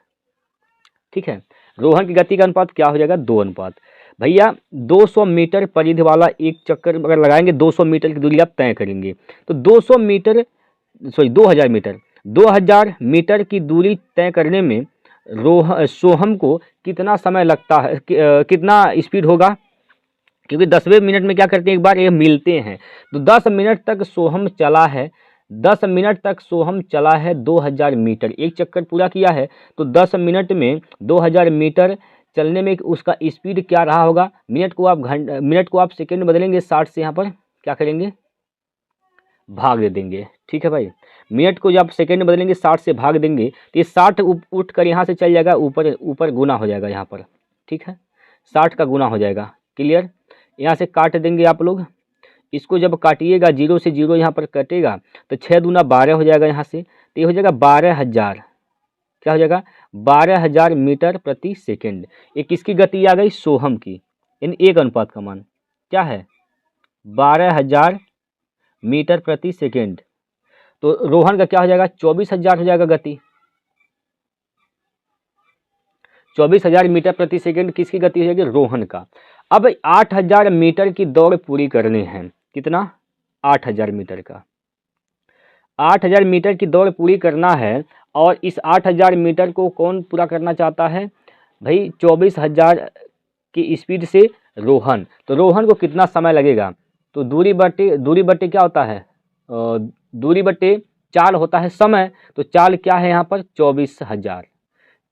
ठीक है, रोहन की गति का अनुपात क्या हो जाएगा 2 अनुपात। भैया 200 मीटर परिधि वाला एक चक्कर अगर लगाएंगे 200 मीटर की दूरी आप तय करेंगे तो 200 मीटर 2000 मीटर, 2000 मीटर की दूरी तय करने में सोहम को कितना समय लगता है, कितना स्पीड होगा, क्योंकि 10वें मिनट में क्या करते हैं एक बार ये मिलते हैं। तो 10 मिनट तक सोहम चला है, 10 मिनट तक सोहम चला है 2000 मीटर, एक चक्कर पूरा किया है। तो 10 मिनट में 2000 मीटर चलने में उसका स्पीड क्या रहा होगा। मिनट को आप सेकेंड में बदलेंगे 60 से, यहाँ पर क्या करेंगे भाग दे देंगे। ठीक है भाई, मिनट को जब सेकेंड में बदलेंगे 60 से भाग देंगे तो ये 60 उठ कर यहाँ से चल जाएगा ऊपर, ऊपर गुना हो जाएगा यहाँ पर। ठीक है, 60 का गुना हो जाएगा। क्लियर, यहाँ से काट देंगे आप लोग, इसको जब काटिएगा 0 से 0 यहाँ पर कटेगा तो 6 दूना 12 हो जाएगा, यहाँ से तो ये हो जाएगा 12000। क्या हो जाएगा 12000 मीटर प्रति सेकेंड। ये किसकी गति आ गई सोहम की, यानी 1 अनुपात का मान क्या है 12000 मीटर प्रति सेकेंड। तो रोहन का क्या हो जाएगा 24000 हो जाएगा गति। 24000 मीटर प्रति सेकेंड किसकी गति हो जाएगी रोहन का। अब 8000 मीटर की दौड़ पूरी करनी है, कितना 8000 मीटर का, 8000 मीटर की दौड़ पूरी करना है। और इस 8000 मीटर को कौन पूरा करना चाहता है भाई 24000 की स्पीड से रोहन। तो रोहन को कितना समय लगेगा, तो दूरी बटे क्या होता है दूरी बटे चाल होता है समय। तो चाल क्या है यहाँ पर 24000,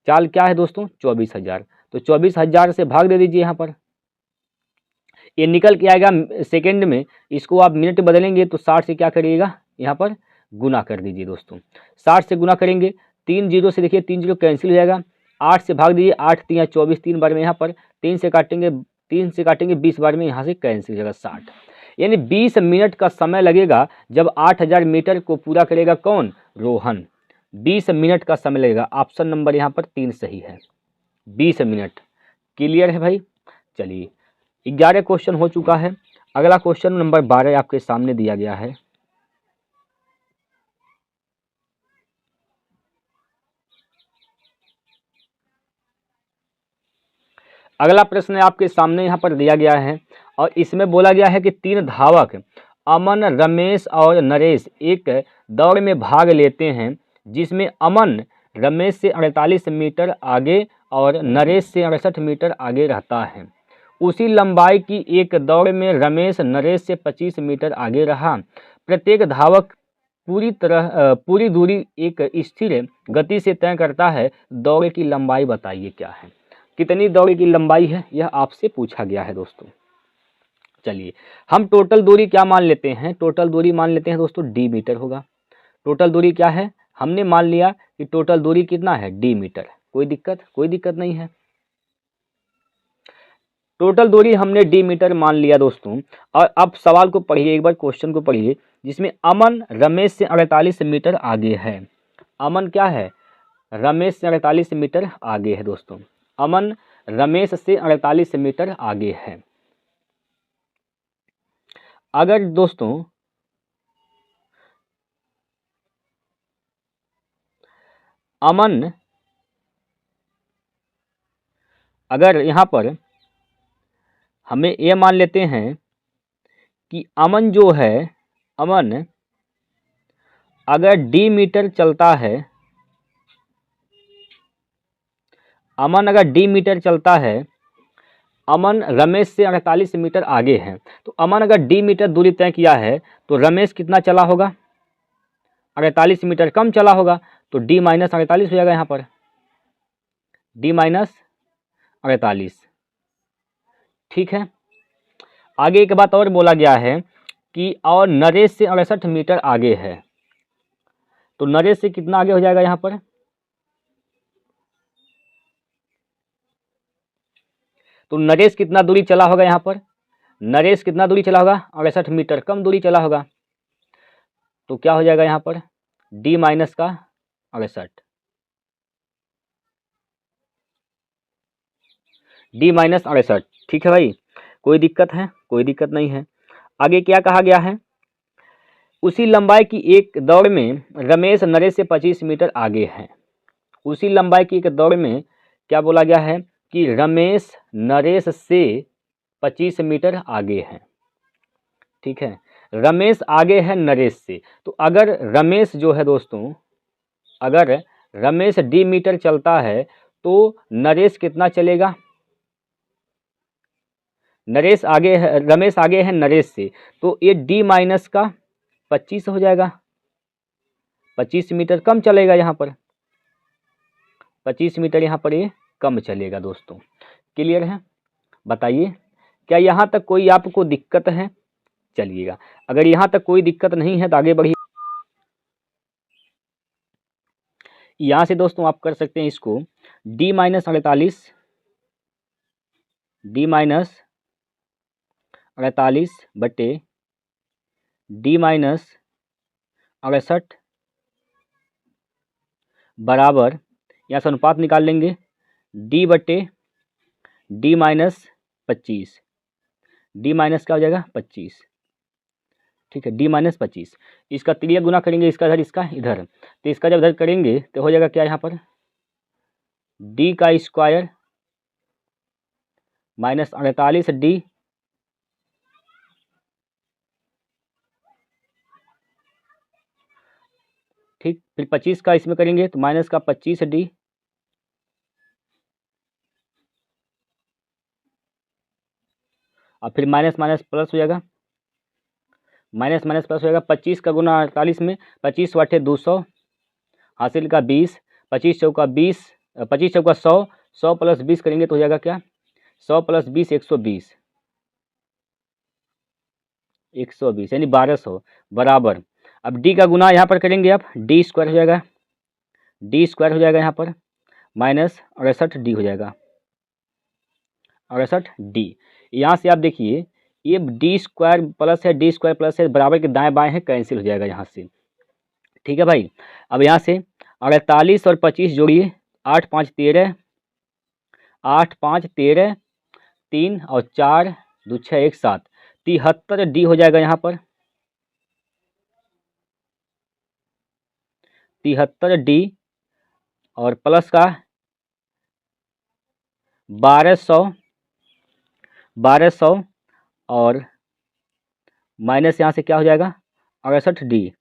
चाल क्या है दोस्तों 24000। तो 24000 से भाग दे दीजिए, यहाँ पर ये निकल के आएगा सेकेंड में, इसको आप मिनट बदलेंगे तो 60 से क्या करिएगा यहाँ पर गुना कर दीजिए दोस्तों। 60 से गुना करेंगे 3 0 से, देखिए 3 0 कैंसिल हो जाएगा, 8 से भाग दीजिए, 8 3 24, 3 बार में यहाँ पर 3 से काटेंगे 20 बार में यहाँ से कैंसिल हो जाएगा 60, यानी 20 मिनट का समय लगेगा जब 8000 मीटर को पूरा करेगा कौन रोहन। 20 मिनट का समय लगेगा, ऑप्शन नंबर यहाँ पर 3 सही है, 20 मिनट। क्लियर है भाई। चलिए 11 क्वेश्चन हो चुका है, अगला क्वेश्चन नंबर 12 आपके सामने दिया गया है। अगला प्रश्न आपके सामने यहाँ पर दिया गया है और इसमें बोला गया है कि 3 धावक अमन, रमेश और नरेश एक दौड़ में भाग लेते हैं जिसमें अमन रमेश से 48 मीटर आगे और नरेश से 68 मीटर आगे रहता है। उसी लंबाई की एक दौड़ में रमेश नरेश से 25 मीटर आगे रहा। प्रत्येक धावक पूरी दूरी एक स्थिर गति से तय करता है। दौड़ की लंबाई बताइए क्या है। कितनी दौड़ की लंबाई है यह आपसे पूछा गया है दोस्तों। चलिए हम टोटल दूरी क्या मान लेते हैं, टोटल दूरी मान लेते हैं दोस्तों डी मीटर होगा। टोटल दूरी क्या है, हमने मान लिया कि टोटल दूरी कितना है, डी मीटर। कोई दिक्कत नहीं है। टोटल दूरी हमने डी मीटर मान लिया दोस्तों। और अब सवाल को पढ़िए, एक बार क्वेश्चन को पढ़िए, जिसमें अमन रमेश से 48 मीटर आगे है। अमन क्या है, रमेश से 48 मीटर आगे है दोस्तों। अमन रमेश से 48 मीटर आगे है। अगर दोस्तों अमन, अगर यहाँ पर हमें ये मान लेते हैं कि अमन जो है, अमन अगर डी मीटर चलता है, अमन अगर डी मीटर चलता है, अमन रमेश से 48 मीटर आगे है। तो अमन अगर डी मीटर दूरी तय किया है तो रमेश कितना चला होगा, 48 मीटर कम चला होगा। तो डी माइनस 48 हो जाएगा यहाँ पर, डी माइनस 48। ठीक है। आगे एक बात और बोला गया है कि और नरेश से 68 मीटर आगे है। तो नरेश से कितना आगे हो जाएगा यहाँ पर, तो नरेश कितना दूरी चला होगा यहाँ पर, नरेश कितना दूरी चला होगा, 68 मीटर कम दूरी चला होगा। तो क्या हो जाएगा यहाँ पर, डी माइनस का 68, डी माइनस 68। ठीक है भाई, कोई दिक्कत है, कोई दिक्कत नहीं है। आगे क्या कहा गया है, उसी लंबाई की एक दौड़ में रमेश नरेश से 25 मीटर आगे है। उसी लंबाई की एक दौड़ में क्या बोला गया है कि रमेश नरेश से 25 मीटर आगे है। ठीक है, रमेश आगे है नरेश से। तो अगर रमेश जो है दोस्तों, अगर रमेश डी मीटर चलता है तो नरेश कितना चलेगा, नरेश आगे है, रमेश आगे है नरेश से, तो ये डी माइनस का 25 हो जाएगा। 25 मीटर कम चलेगा यहाँ पर, 25 मीटर यहाँ पर ये कम चलेगा दोस्तों। क्लियर है, बताइए क्या यहाँ तक कोई आपको दिक्कत है। चलिएगा, अगर यहाँ तक कोई दिक्कत नहीं है तो आगे बढ़िए। यहाँ से दोस्तों आप कर सकते हैं इसको, डी माइनस 48, डी माइनस 48 बटे डी माइनस 68 बराबर, यहाँ से अनुपात निकाल लेंगे, डी बटे डी माइनस 25, डी माइनस क्या हो जाएगा 25। ठीक है, डी माइनस 25, इसका त्रिया गुना करेंगे, इसका इधर इसका इधर, तो इसका जब इधर करेंगे तो हो जाएगा क्या यहाँ पर, डी का स्क्वायर माइनस 48 डी, ठीक, फिर 25 का इसमें करेंगे तो माइनस का 25 डी, और फिर माइनस माइनस प्लस हो जाएगा, माइनस माइनस प्लस हो जाएगा। 25 का गुना 48 में, 25 वाटे 200, हासिल का 20, 25 चौका 20, 25 चौका 100, 100 प्लस 20 करेंगे तो हो जाएगा क्या, 100 प्लस 20 120, 120 यानी 1200 बराबर। अब डी का गुना यहाँ पर करेंगे, आप डी स्क्वायर हो जाएगा, डी स्क्वायर हो जाएगा यहाँ पर, माइनस 68 डी हो जाएगा, 68 डी। यहाँ से आप देखिए ये डी स्क्वायर प्लस है, डी स्क्वायर प्लस है, बराबर के दाएं बाएं है, कैंसिल हो जाएगा यहाँ से। ठीक है भाई, अब यहाँ से 48 और 25 जोड़िए, 8 5 13, 8 5 13, 3 और 4 2 6 1 7, 73 डी हो जाएगा यहाँ पर, 73 डी, और प्लस का 1200 और माइनस यहाँ से क्या हो जाएगा 68 डी,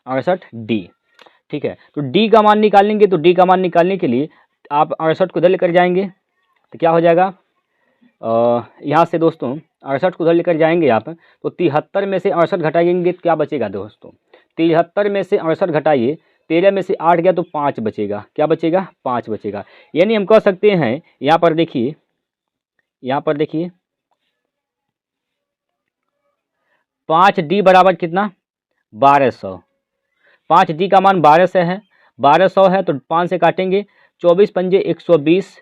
68 डी। ठीक है। तो डी का मान निकालेंगे, तो डी का मान निकालने के लिए आप 68 को इधर लेकर जाएंगे तो क्या हो जाएगा, यहाँ से दोस्तों 68 को उधर लेकर जाएंगे आप, तो 73 में से 68 घटाएंगे तो क्या बचेगा दोस्तों, 73 में से 68 घटाइए, 13 में से 8 गया तो 5 बचेगा, क्या बचेगा, 5 बचेगा। यानी हम कह सकते हैं, यहाँ पर देखिए, यहाँ पर देखिए 5D बराबर कितना, 1200। 5D का मान 1200 है, 1200 है तो 5 से काटेंगे, 24 पंजे 120,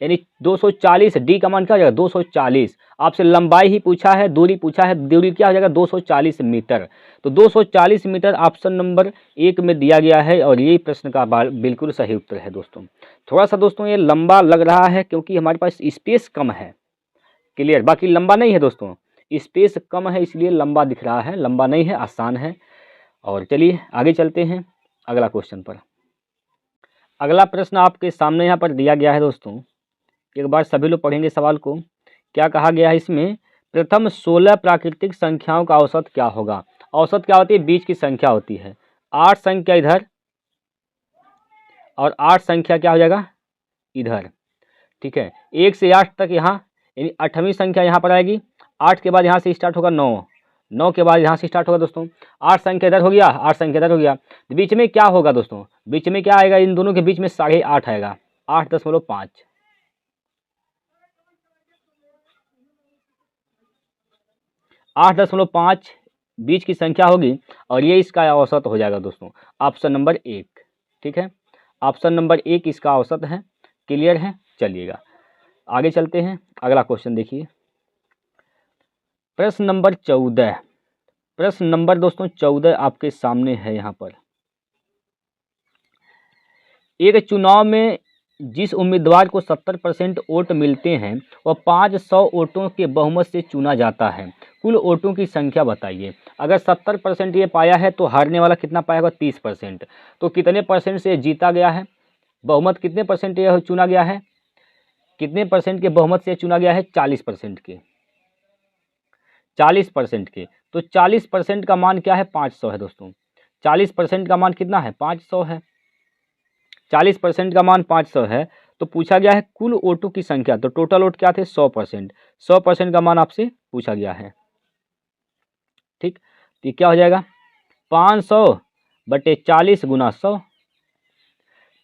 यानी 240। डी का मान क्या हो जाएगा, 240। आपसे लंबाई ही पूछा है, दूरी पूछा है, दूरी क्या हो जाएगा, 240 मीटर। तो 240 मीटर ऑप्शन नंबर 1 में दिया गया है और यही प्रश्न का बिल्कुल सही उत्तर है दोस्तों। थोड़ा सा दोस्तों ये लंबा लग रहा है क्योंकि हमारे पास स्पेस कम है, क्लियर, बाकी लंबा नहीं है दोस्तों, स्पेस कम है इसलिए लंबा दिख रहा है, लंबा नहीं है, आसान है। और चलिए आगे चलते हैं अगला क्वेश्चन पर। अगला प्रश्न आपके सामने यहाँ पर दिया गया है दोस्तों, एक बार सभी लोग पढ़ेंगे सवाल को। क्या कहा गया है इसमें, प्रथम 16 प्राकृतिक संख्याओं का औसत क्या होगा। औसत क्या होती है, बीच की संख्या होती है। 8 संख्या इधर और 8 संख्या क्या हो जाएगा इधर, ठीक है। 1 से 8 तक यहाँ, यानी 8वीं संख्या यहाँ पर आएगी। 8 के बाद यहाँ से स्टार्ट होगा 9, 9 के बाद यहाँ से स्टार्ट होगा दोस्तों। 8 संख्या इधर हो गया, 8 संख्या इधर हो गया, तो बीच में क्या होगा दोस्तों, बीच में क्या आएगा, इन दोनों के बीच में 8.5 आएगा, 8.5, 8.5 बीच की संख्या होगी और ये इसका औसत हो जाएगा दोस्तों, ऑप्शन नंबर 1, ठीक है। ऑप्शन नंबर 1 इसका औसत है, क्लियर है। चलिएगा आगे चलते हैं, अगला क्वेश्चन देखिए, प्रश्न नंबर 14। प्रश्न नंबर दोस्तों 14 आपके सामने है। यहाँ पर एक चुनाव में जिस उम्मीदवार को 70% वोट मिलते हैं वह 500 वोटों के बहुमत से चुना जाता है, कुल वोटों की संख्या बताइए। अगर 70% ये पाया है तो हारने वाला कितना पाएगा, 30%। तो कितने परसेंट से जीता गया है, बहुमत कितने परसेंट यह चुना गया है, कितने परसेंट के बहुमत से चुना गया है, 40% के, 40% के। तो 40% का मान क्या है, 500 है दोस्तों। 40% का मान कितना है, 500 है। 40% का मान 500 है तो पूछा गया है कुल वोटों की संख्या, तो टोटल वोट क्या थे, 100%। 100% का मान आपसे पूछा गया है, ठीक। तो क्या हो जाएगा, 500/40 गुना 100,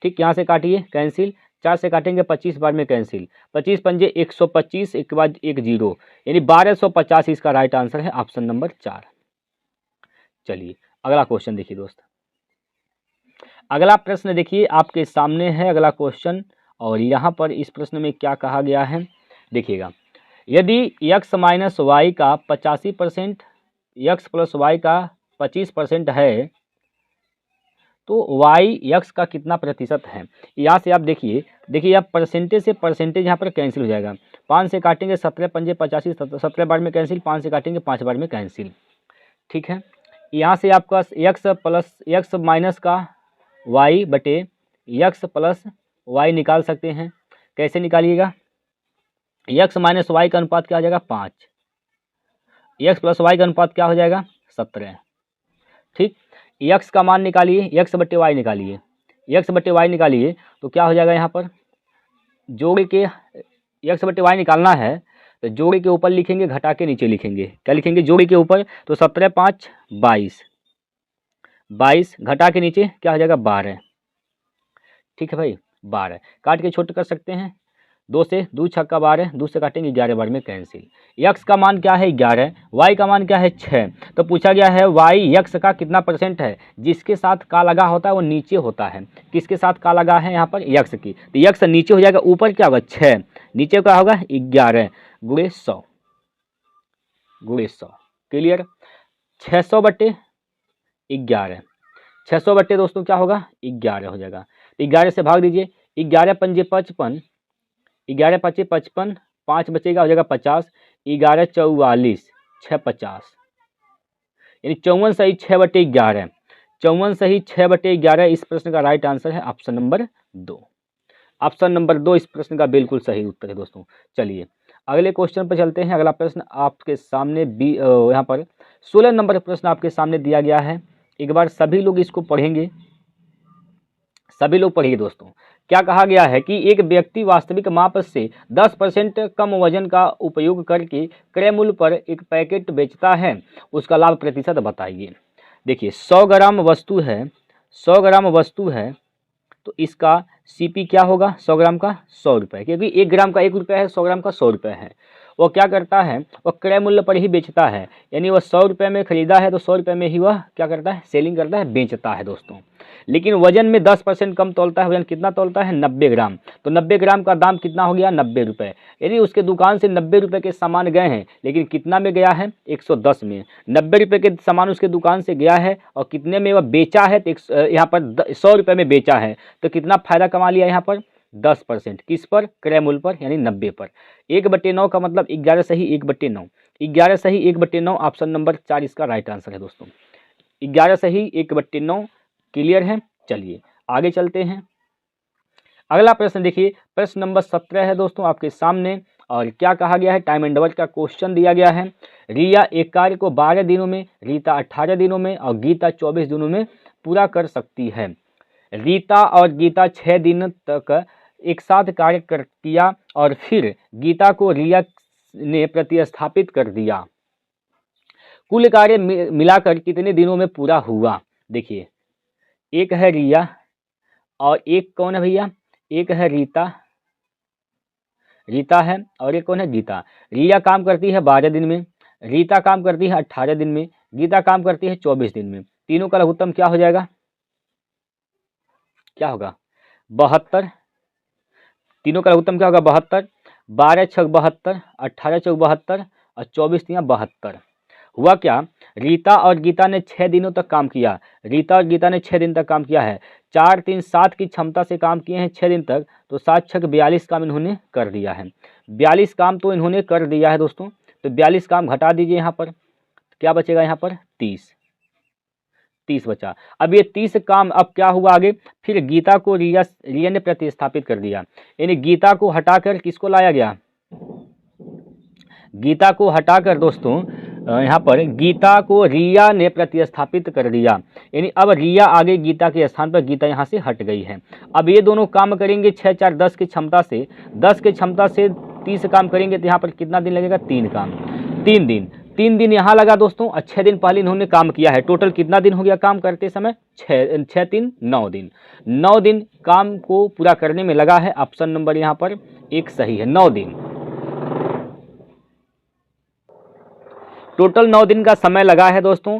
ठीक। यहाँ से काटिए, कैंसिल, 4 से काटेंगे 25 बार में कैंसिल, 25 पंजे 125, एक के बाद 1 0, यानी 1250 इसका राइट आंसर है, ऑप्शन नंबर 4। चलिए अगला क्वेश्चन देखिए दोस्त, अगला प्रश्न देखिए आपके सामने है अगला क्वेश्चन। और यहाँ पर इस प्रश्न में क्या कहा गया है देखिएगा, यदि x माइनस वाई का 85%, x प्लस वाई का 25% है तो y x का कितना प्रतिशत है। यहाँ से आप देखिए, आप परसेंटेज से परसेंटेज यहाँ पर कैंसिल हो जाएगा। 5 से काटेंगे 17 पंजे 85, 17 बार में कैंसिल, 5 से काटेंगे 5 बार में कैंसिल, ठीक है। यहाँ से आपका x माइनस का y बटे x प्लस y निकाल सकते हैं। कैसे निकालिएगा, x माइनस वाई का अनुपात क्या हो जाएगा, 5, x प्लस वाई का अनुपात क्या हो जाएगा, 17, ठीक। x का मान निकालिए, x बटे वाई निकालिए, x बटे वाई निकालिए तो क्या हो जाएगा, यहाँ पर जोड़ के x बटे वाई निकालना है तो जोड़ के ऊपर लिखेंगे, घटा के नीचे लिखेंगे, क्या लिखेंगे, जोड़ के ऊपर, तो 17 5 22, घटा के नीचे क्या हो जाएगा, 12, ठीक है भाई, 12 काट के छोटे कर सकते हैं, 2 से 2 छक्का 12, 2 से काटेंगे 11 बार में कैंसिल। x का मान क्या है, 11, y का मान क्या है, 6। तो पूछा गया है y x का कितना परसेंट है, जिसके साथ का लगा होता है वो नीचे होता है, किसके साथ का लगा है यहाँ पर, x की, तो x नीचे हो जाएगा, ऊपर क्या होगा 6, नीचे क्या होगा 11 गुणे 100, क्लियर। 600 बटे 11, 600 बटे दोस्तों क्या होगा, 11 हो जाएगा। तो 11 से भाग दीजिए, 11 पंजे 55, 11 पचे 55, 5 बचेगा, हो जाएगा 50, 11 44, 6 50, यानी 54 सही 6/11, 54 सही 6/11 इस प्रश्न का राइट आंसर है, ऑप्शन नंबर 2। ऑप्शन नंबर 2 इस प्रश्न का बिल्कुल सही उत्तर है दोस्तों। चलिए अगले क्वेश्चन पर चलते हैं। अगला प्रश्न आपके सामने यहाँ पर 16 नंबर प्रश्न आपके सामने दिया गया है। एक बार सभी लोग इसको पढ़ेंगे सभी लोग पढ़िए दोस्तों। क्या कहा गया है कि एक व्यक्ति वास्तविक माप से 10% कम वजन का उपयोग करके क्रय मूल्य पर एक पैकेट बेचता है, उसका लाभ प्रतिशत बताइए। देखिए 100 ग्राम वस्तु है, 100 ग्राम वस्तु है तो इसका सीपी क्या होगा 100 ग्राम का 100 रुपये, क्योंकि 1 ग्राम का 1 रुपये है, 100 ग्राम का 100 रुपये है। वो क्या करता है, वह क्रय मूल्य पर ही बेचता है, यानी वह 100 रुपये में खरीदा है तो 100 रुपये में ही वह क्या करता है, सेलिंग करता है, बेचता है दोस्तों। लेकिन वजन में 10% कम तोलता है। वजन कितना तोलता है, 90 ग्राम। तो 90 ग्राम का दाम कितना हो गया, 90 रुपये। यदि उसके दुकान से 90 रुपये के सामान गए हैं, लेकिन कितना में गया है, 110 में। 90 रुपये के सामान उसके दुकान से गया है और कितने में वह बेचा है, तो यहाँ पर 100 रुपये में बेचा है, तो कितना फ़ायदा कमा लिया यहाँ पर, 10%। किस पर, क्रय मूल्य पर, यानी 90 पर। 1/9 का मतलब 11 सही 1/9, 11 सही 1/9, ऑप्शन नंबर 4 इसका राइट आंसर है दोस्तों। 11 सही 1/9 क्लियर है। चलिए आगे चलते हैं। अगला प्रश्न देखिए, प्रश्न नंबर 17 है दोस्तों आपके सामने। और क्या कहा गया है, टाइम एंड वर्क का क्वेश्चन दिया गया है। रिया एक कार्य को 12 दिनों में, रीता 18 दिनों में और गीता 24 दिनों में पूरा कर सकती है। रीता और गीता 6 दिन तक एक साथ कार्य किया और फिर गीता को रिया ने प्रतिस्थापित कर दिया। कुल कार्य मिलाकर कितने दिनों में पूरा हुआ। देखिए एक है रिया और एक कौन है भैया, एक है रीता, रीता है और एक कौन है, गीता। रिया काम करती है 12 दिन में, रीता काम करती है 18 दिन में, गीता काम करती है 24 दिन में। तीनों का लघुत्तम क्या हो जाएगा, क्या होगा, 72। तीनों का लघुत्तम क्या होगा, 72। 12 छक 72, 18 चौक 72 और 24 तियाँ 72। हुआ क्या, रीता और गीता ने 6 दिनों तक काम किया। रीता और गीता ने 6 दिन तक काम किया है। 4 3 7 की क्षमता से काम किए हैं 6 दिन तक, तो 7 छक 42 काम इन्होंने कर दिया है। 42 काम तो इन्होंने कर दिया है दोस्तों। तो 42 काम घटा दीजिए यहाँ पर, क्या बचेगा यहाँ पर, 30 बचा। अब ये 30 काम अब क्या हुआ आगे, फिर गीता को रिया ने प्रतिस्थापित कर दिया। यानी गीता को हटाकर किसको लाया गया, गीता को हटाकर दोस्तों यहाँ पर गीता को रिया ने प्रतिस्थापित कर दिया। यानी अब रिया आगे गीता के स्थान पर, गीता यहाँ से हट गई है। अब ये दोनों काम करेंगे 6 4 10 की क्षमता से, 10 की क्षमता से 30 काम करेंगे तो यहाँ पर कितना दिन लगेगा, 3 काम, 3 दिन यहाँ लगा दोस्तों। और 6 दिन पहले इन्होंने काम किया है। टोटल कितना दिन हो गया काम करते समय, 6 3 9 दिन। 9 दिन काम को पूरा करने में लगा है। ऑप्शन नंबर यहाँ पर 1 सही है, 9 दिन। टोटल 9 दिन का समय लगा है दोस्तों।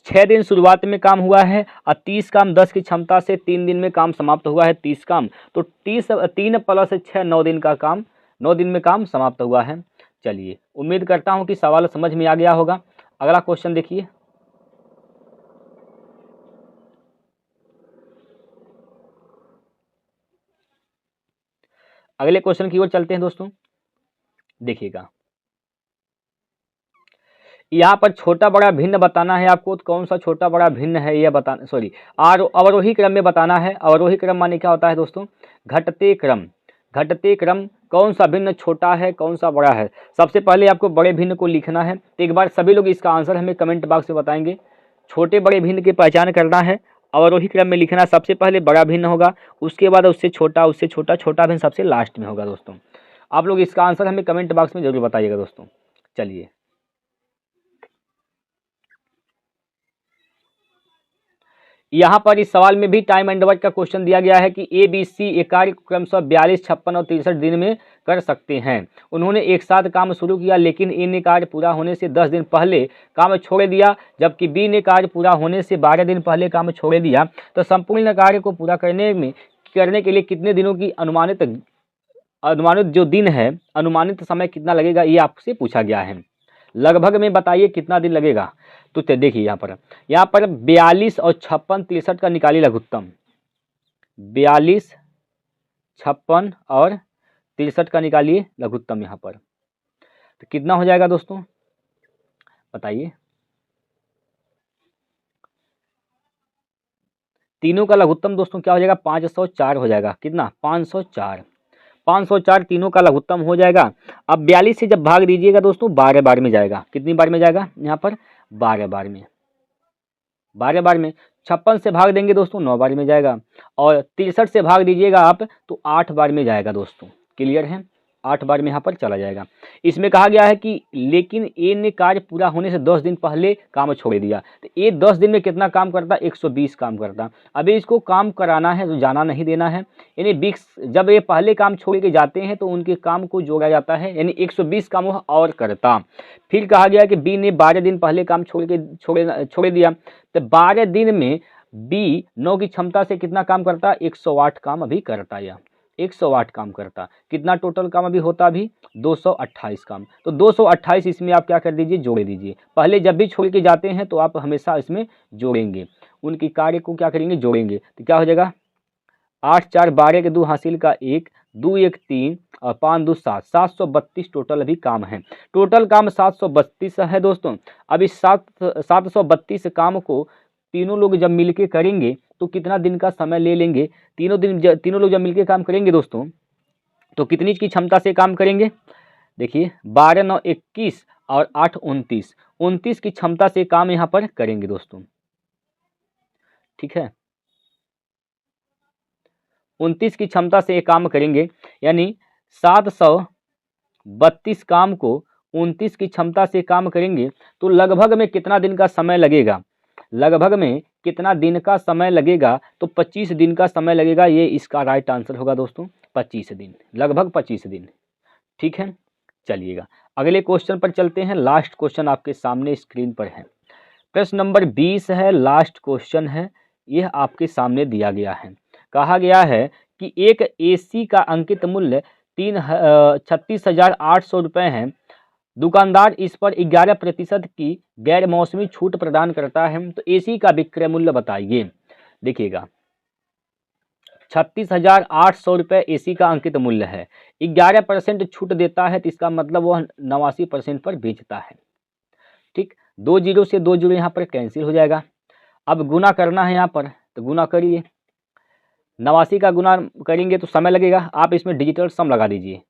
6 दिन शुरुआत में काम हुआ है और 30 काम 10 की क्षमता से 3 दिन में काम समाप्त हुआ है, 30 काम। तो 3 प्लस 6 9 दिन का काम, 9 दिन में काम समाप्त हुआ है। चलिए उम्मीद करता हूं कि सवाल समझ में आ गया होगा। अगला क्वेश्चन देखिए, अगले क्वेश्चन की ओर चलते हैं दोस्तों। देखिएगा यहाँ पर छोटा बड़ा भिन्न बताना है आपको। तो कौन सा छोटा बड़ा भिन्न है यह बताना, सॉरी अवरोही क्रम में बताना है। अवरोही क्रम माने क्या होता है दोस्तों, घटते क्रम। घटते क्रम कौन सा भिन्न छोटा है, कौन सा बड़ा है। सबसे पहले आपको बड़े भिन्न को लिखना है। तो एक बार सभी लोग इसका आंसर हमें कमेंट बॉक्स में बताएंगे। छोटे बड़े भिन्न की पहचान करना है। अवरोही क्रम में लिखना, सबसे पहले बड़ा भिन्न होगा, उसके बाद उससे छोटा, उससे छोटा, छोटा भिन्न सबसे लास्ट में होगा दोस्तों। आप लोग इसका आंसर हमें कमेंट बॉक्स में जरूर बताइएगा दोस्तों। चलिए यहाँ पर इस सवाल में भी टाइम एंड वर्क का क्वेश्चन दिया गया है कि ए बी सी एक कार्य क्रमशः 42, 56 और 63 दिन में कर सकते हैं। उन्होंने एक साथ काम शुरू किया, लेकिन ए ने कार्य पूरा होने से 10 दिन पहले काम छोड़ दिया, जबकि बी ने कार्य पूरा होने से 12 दिन पहले काम छोड़ दिया। तो संपूर्ण कार्य को पूरा करने के लिए कितने दिनों की अनुमानित जो दिन है, अनुमानित समय कितना लगेगा, ये आपसे पूछा गया है। लगभग में बताइए कितना दिन लगेगा। तो देखिए यहाँ पर 42 और 56 63 का निकालिए लघुत्तम। 42 56 और 63 का निकालिए लघुत्तम यहाँ पर, तो कितना हो जाएगा दोस्तों बताइए। तीनों का लघुत्तम दोस्तों क्या हो जाएगा, 504 हो जाएगा। कितना, 504। 504 तीनों का लघुत्तम हो जाएगा। अब 42 से जब भाग दीजिएगा दोस्तों 12 बार में जाएगा। कितनी बार में जाएगा यहाँ पर, 12 बार में। 12 बार में 56 से भाग देंगे दोस्तों 9 बार में जाएगा, और 63 से भाग दीजिएगा आप तो 8 बार में जाएगा दोस्तों। क्लियर है, 8 बार में यहाँ पर चला जाएगा। इसमें कहा गया है कि लेकिन ए ने कार्य पूरा होने से 10 दिन पहले काम छोड़ दिया, तो ए 10 दिन में कितना काम करता, 120 काम करता। अभी इसको काम कराना है तो जाना नहीं देना है, यानी 20 जब ये पहले काम छोड़ के जाते हैं तो उनके काम को जोड़ा जाता है, यानी 120 काम वह और करता। फिर कहा गया कि बी ने 12 दिन पहले काम छोड़ दिया, तो 12 दिन में बी 9 की क्षमता से कितना काम करता, 108 काम अभी करता। या 108 काम करता। कितना टोटल काम अभी होता, अभी 228 काम। तो 228 इसमें आप क्या कर दीजिए, जोड़ दीजिए। पहले जब भी छोड़ के जाते हैं तो आप हमेशा इसमें जोड़ेंगे, उनकी कार्य को क्या करेंगे, जोड़ेंगे। तो क्या हो जाएगा, 8 4 12 के 2 हासिल का 1, 2 1 3 और 5 2 7, 732 टोटल अभी काम है। टोटल काम 732 है दोस्तों। अब इस 732 काम को तीनों लोग जब मिलके करेंगे तो कितना दिन का समय ले लेंगे। तीनों लोग जब मिलके काम करेंगे दोस्तों तो कितनी की क्षमता से काम करेंगे, देखिए 12 9 21 और 8 29, 29 की क्षमता से काम यहाँ पर करेंगे दोस्तों। ठीक है, 29 की क्षमता से ये काम करेंगे, यानी 732 काम को 29 की क्षमता से काम करेंगे तो लगभग में कितना दिन का समय लगेगा, लगभग में कितना दिन का समय लगेगा, तो 25 दिन का समय लगेगा। ये इसका राइट आंसर होगा दोस्तों, 25 दिन, लगभग 25 दिन। ठीक है, चलिएगा अगले क्वेश्चन पर चलते हैं। लास्ट क्वेश्चन आपके सामने स्क्रीन पर है, प्रश्न नंबर 20 है, लास्ट क्वेश्चन है। यह आपके सामने दिया गया है। कहा गया है कि एक एसी का अंकित मूल्य 36,800 रुपये है। दुकानदार इस पर 11% की गैर मौसमी छूट प्रदान करता है, तो एसी का विक्रय मूल्य बताइए। देखिएगा 36,800 रुपये एसी का अंकित मूल्य है, 11% छूट देता है, तो इसका मतलब वह 89% पर बेचता है। ठीक, 2 जीरो से 2 जीरो यहाँ पर कैंसिल हो जाएगा। अब गुना करना है यहाँ पर, तो गुना करिए। 89 का गुना करेंगे तो समय लगेगा, आप इसमें डिजिटल सम लगा दीजिए।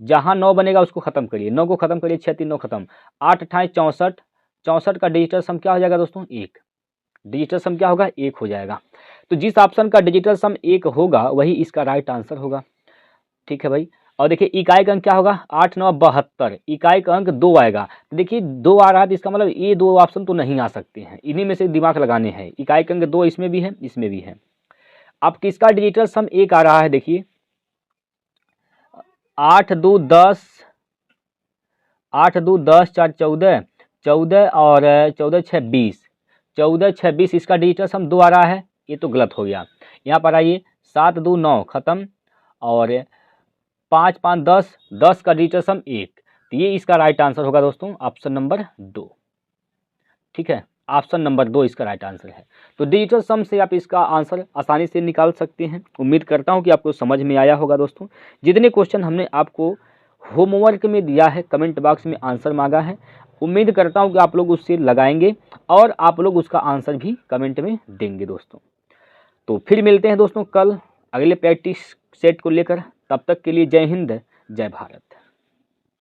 जहाँ 9 बनेगा उसको खत्म करिए, 9 को खत्म करिए, 6 3 9 खत्म, 8 28 64, 64 का डिजिटल सम क्या हो जाएगा दोस्तों, 1। डिजिटल सम क्या होगा, 1 हो जाएगा। तो जिस ऑप्शन का डिजिटल सम 1 होगा वही इसका राइट आंसर होगा। ठीक है भाई, और देखिए इकाई का अंक क्या होगा, 8 9 72, इकाई का अंक 2 आएगा। तो देखिए 2 आ रहा है, तो इसका मतलब ये 2 ऑप्शन तो नहीं आ सकते हैं, इन्हीं में से दिमाग लगाने हैं। इकाई का अंक 2 इसमें भी है, इसमें भी है। अब किसका डिजिटल सम 1 आ रहा है, देखिए 8 2 10, 8 2 10 4 14, 14 और 14 6 20, 14 6 20 इसका डिजिटल सम 2 आ रहा है, ये तो गलत हो गया। यहाँ पर आइए 7 2 9 खत्म, और 5 5 10, 10 का डिजिटल सम 1, तो ये इसका राइट आंसर होगा दोस्तों, ऑप्शन नंबर 2। ठीक है, ऑप्शन नंबर 2 इसका राइट आंसर है। तो डिजिटल सम से आप इसका आंसर आसानी से निकाल सकते हैं। उम्मीद करता हूं कि आपको समझ में आया होगा दोस्तों। जितने क्वेश्चन हमने आपको होमवर्क में दिया है, कमेंट बॉक्स में आंसर मांगा है, उम्मीद करता हूं कि आप लोग उससे लगाएंगे और आप लोग उसका आंसर भी कमेंट में देंगे दोस्तों। तो फिर मिलते हैं दोस्तों कल अगले प्रैक्टिस सेट को लेकर। तब तक के लिए जय हिंद, जय भारत।